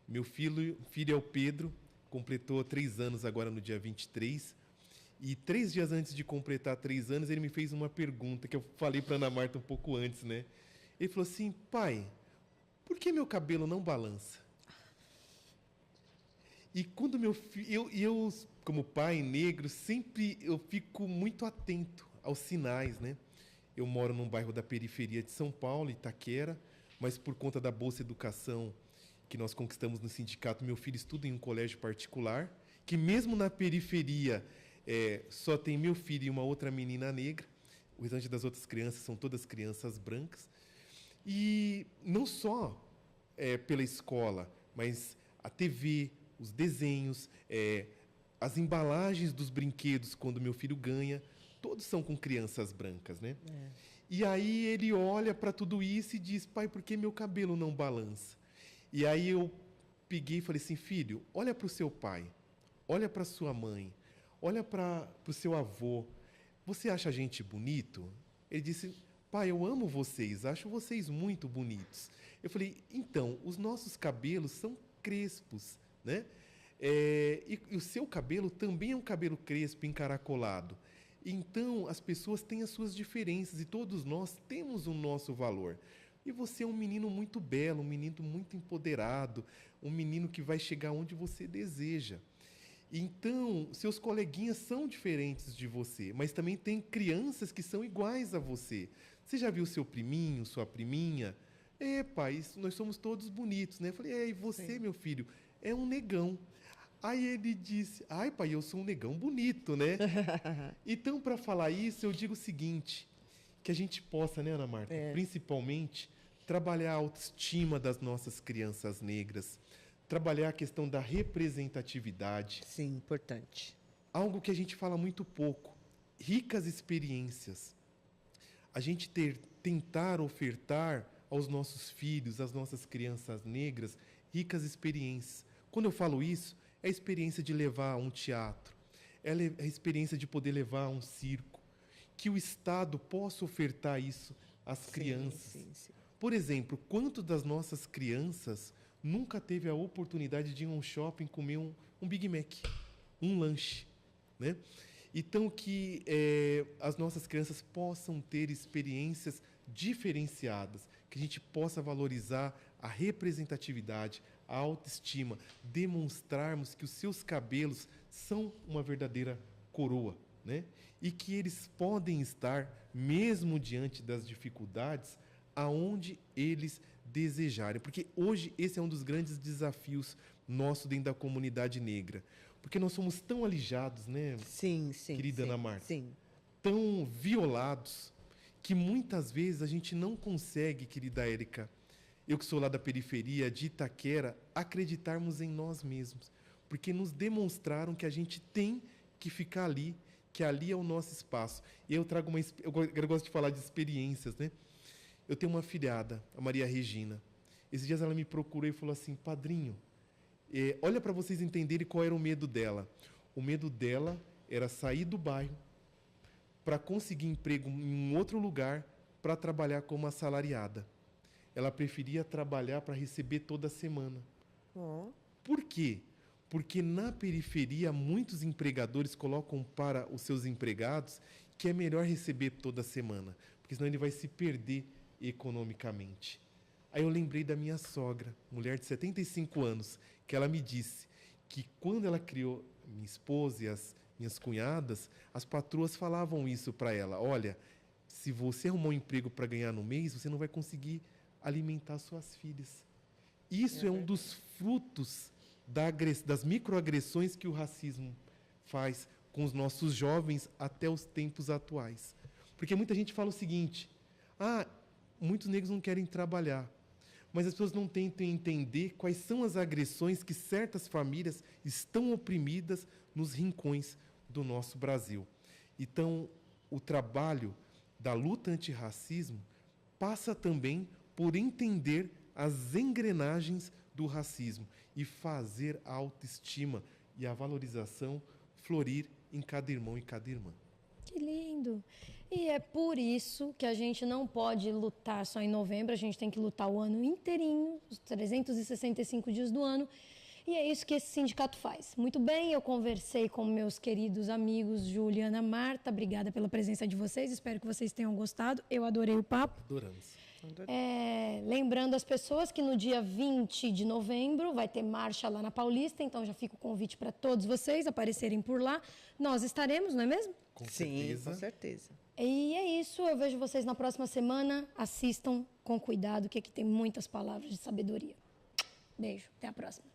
Meu filho é o Pedro, completou 3 anos agora no dia 23. E 3 dias antes de completar 3 anos, ele me fez uma pergunta que eu falei para Ana Marta um pouco antes, né? Ele falou assim, pai, por que meu cabelo não balança? E quando meu filho... Eu, como pai negro, sempre eu fico muito atento aos sinais, né? Eu moro num bairro da periferia de São Paulo, Itaquera, mas por conta da Bolsa Educação que nós conquistamos no sindicato. Meu filho estuda em um colégio particular, que mesmo na periferia só tem meu filho e uma outra menina negra. O restante das outras crianças são todas crianças brancas. E não só pela escola, mas a TV, os desenhos, as embalagens dos brinquedos, quando meu filho ganha, todos são com crianças brancas, né? E aí ele olha para tudo isso e diz: pai, por que meu cabelo não balança? E aí eu peguei e falei assim: filho, olha para o seu pai, olha para sua mãe, olha para o seu avô. Você acha a gente bonito? Ele disse: pai, eu amo vocês, acho vocês muito bonitos. Eu falei: então, os nossos cabelos são crespos, né? E o seu cabelo também é um cabelo crespo, encaracolado. Então, as pessoas têm as suas diferenças e todos nós temos o nosso valor. E você é um menino muito belo, um menino muito empoderado, um menino que vai chegar onde você deseja. Então, seus coleguinhas são diferentes de você, mas também tem crianças que são iguais a você. Você já viu seu priminho, sua priminha? Pai, nós somos todos bonitos, né? Eu falei: e você, sim, meu filho, é um negão. Aí ele disse: ai, pai, eu sou um negão bonito, né? Então, para falar isso, eu digo o seguinte, que a gente possa, né, Ana Marta, principalmente, trabalhar a autoestima das nossas crianças negras, trabalhar a questão da representatividade. Sim, importante. Algo que a gente fala muito pouco, ricas experiências. A gente tentar ofertar aos nossos filhos, às nossas crianças negras, ricas experiências. Quando eu falo isso, é a experiência de levar a um teatro, é a experiência de poder levar a um circo, que o Estado possa ofertar isso às crianças. Sim. Por exemplo, quantas das nossas crianças nunca teve a oportunidade de ir a um shopping comer um Big Mac, um lanche, né? Então, que as nossas crianças possam ter experiências diferenciadas, que a gente possa valorizar a representatividade, a autoestima, demonstrarmos que os seus cabelos são uma verdadeira coroa, né? E que eles podem estar, mesmo diante das dificuldades, aonde eles desejarem. Porque hoje esse é um dos grandes desafios nosso dentro da comunidade negra. Porque nós somos tão alijados, né? Sim, querida Ana Marta? Sim. Tão violados, que muitas vezes a gente não consegue, querida Érica, eu que sou lá da periferia, de Itaquera, acreditarmos em nós mesmos. Porque nos demonstraram que a gente tem que ficar ali, que ali é o nosso espaço. E eu gosto de falar de experiências, né? Eu tenho uma afilhada, a Maria Regina. Esses dias ela me procurou e falou assim: padrinho, olha para vocês entenderem qual era o medo dela. O medo dela era sair do bairro para conseguir emprego em um outro lugar para trabalhar como assalariada. Ela preferia trabalhar para receber toda semana. Por quê? Porque na periferia muitos empregadores colocam para os seus empregados que é melhor receber toda semana, porque senão ele vai se perder economicamente. Aí eu lembrei da minha sogra, mulher de 75 anos, que ela me disse que quando ela criou minha esposa e as minhas cunhadas, as patroas falavam isso para ela: olha, se você arrumar um emprego para ganhar no mês, você não vai conseguir alimentar suas filhas. Isso é um dos frutos das microagressões que o racismo faz com os nossos jovens até os tempos atuais. Porque muita gente fala o seguinte: muitos negros não querem trabalhar, mas as pessoas não tentam entender quais são as agressões que certas famílias estão oprimidas nos rincões do nosso Brasil. Então, o trabalho da luta antirracismo passa também por entender as engrenagens do racismo e fazer a autoestima e a valorização florir em cada irmão e cada irmã. Que lindo! E é por isso que a gente não pode lutar só em novembro, a gente tem que lutar o ano inteirinho, os 365 dias do ano, e é isso que esse sindicato faz. Muito bem, eu conversei com meus queridos amigos Juliana, Marta, obrigada pela presença de vocês, espero que vocês tenham gostado, eu adorei o papo. Adoramos. Lembrando as pessoas que no dia 20 de novembro vai ter marcha lá na Paulista, então já fica o convite para todos vocês aparecerem por lá. Nós estaremos, não é mesmo? Com certeza. Sim, com certeza. E é isso, eu vejo vocês na próxima semana. Assistam com cuidado, que aqui tem muitas palavras de sabedoria. Beijo, até a próxima.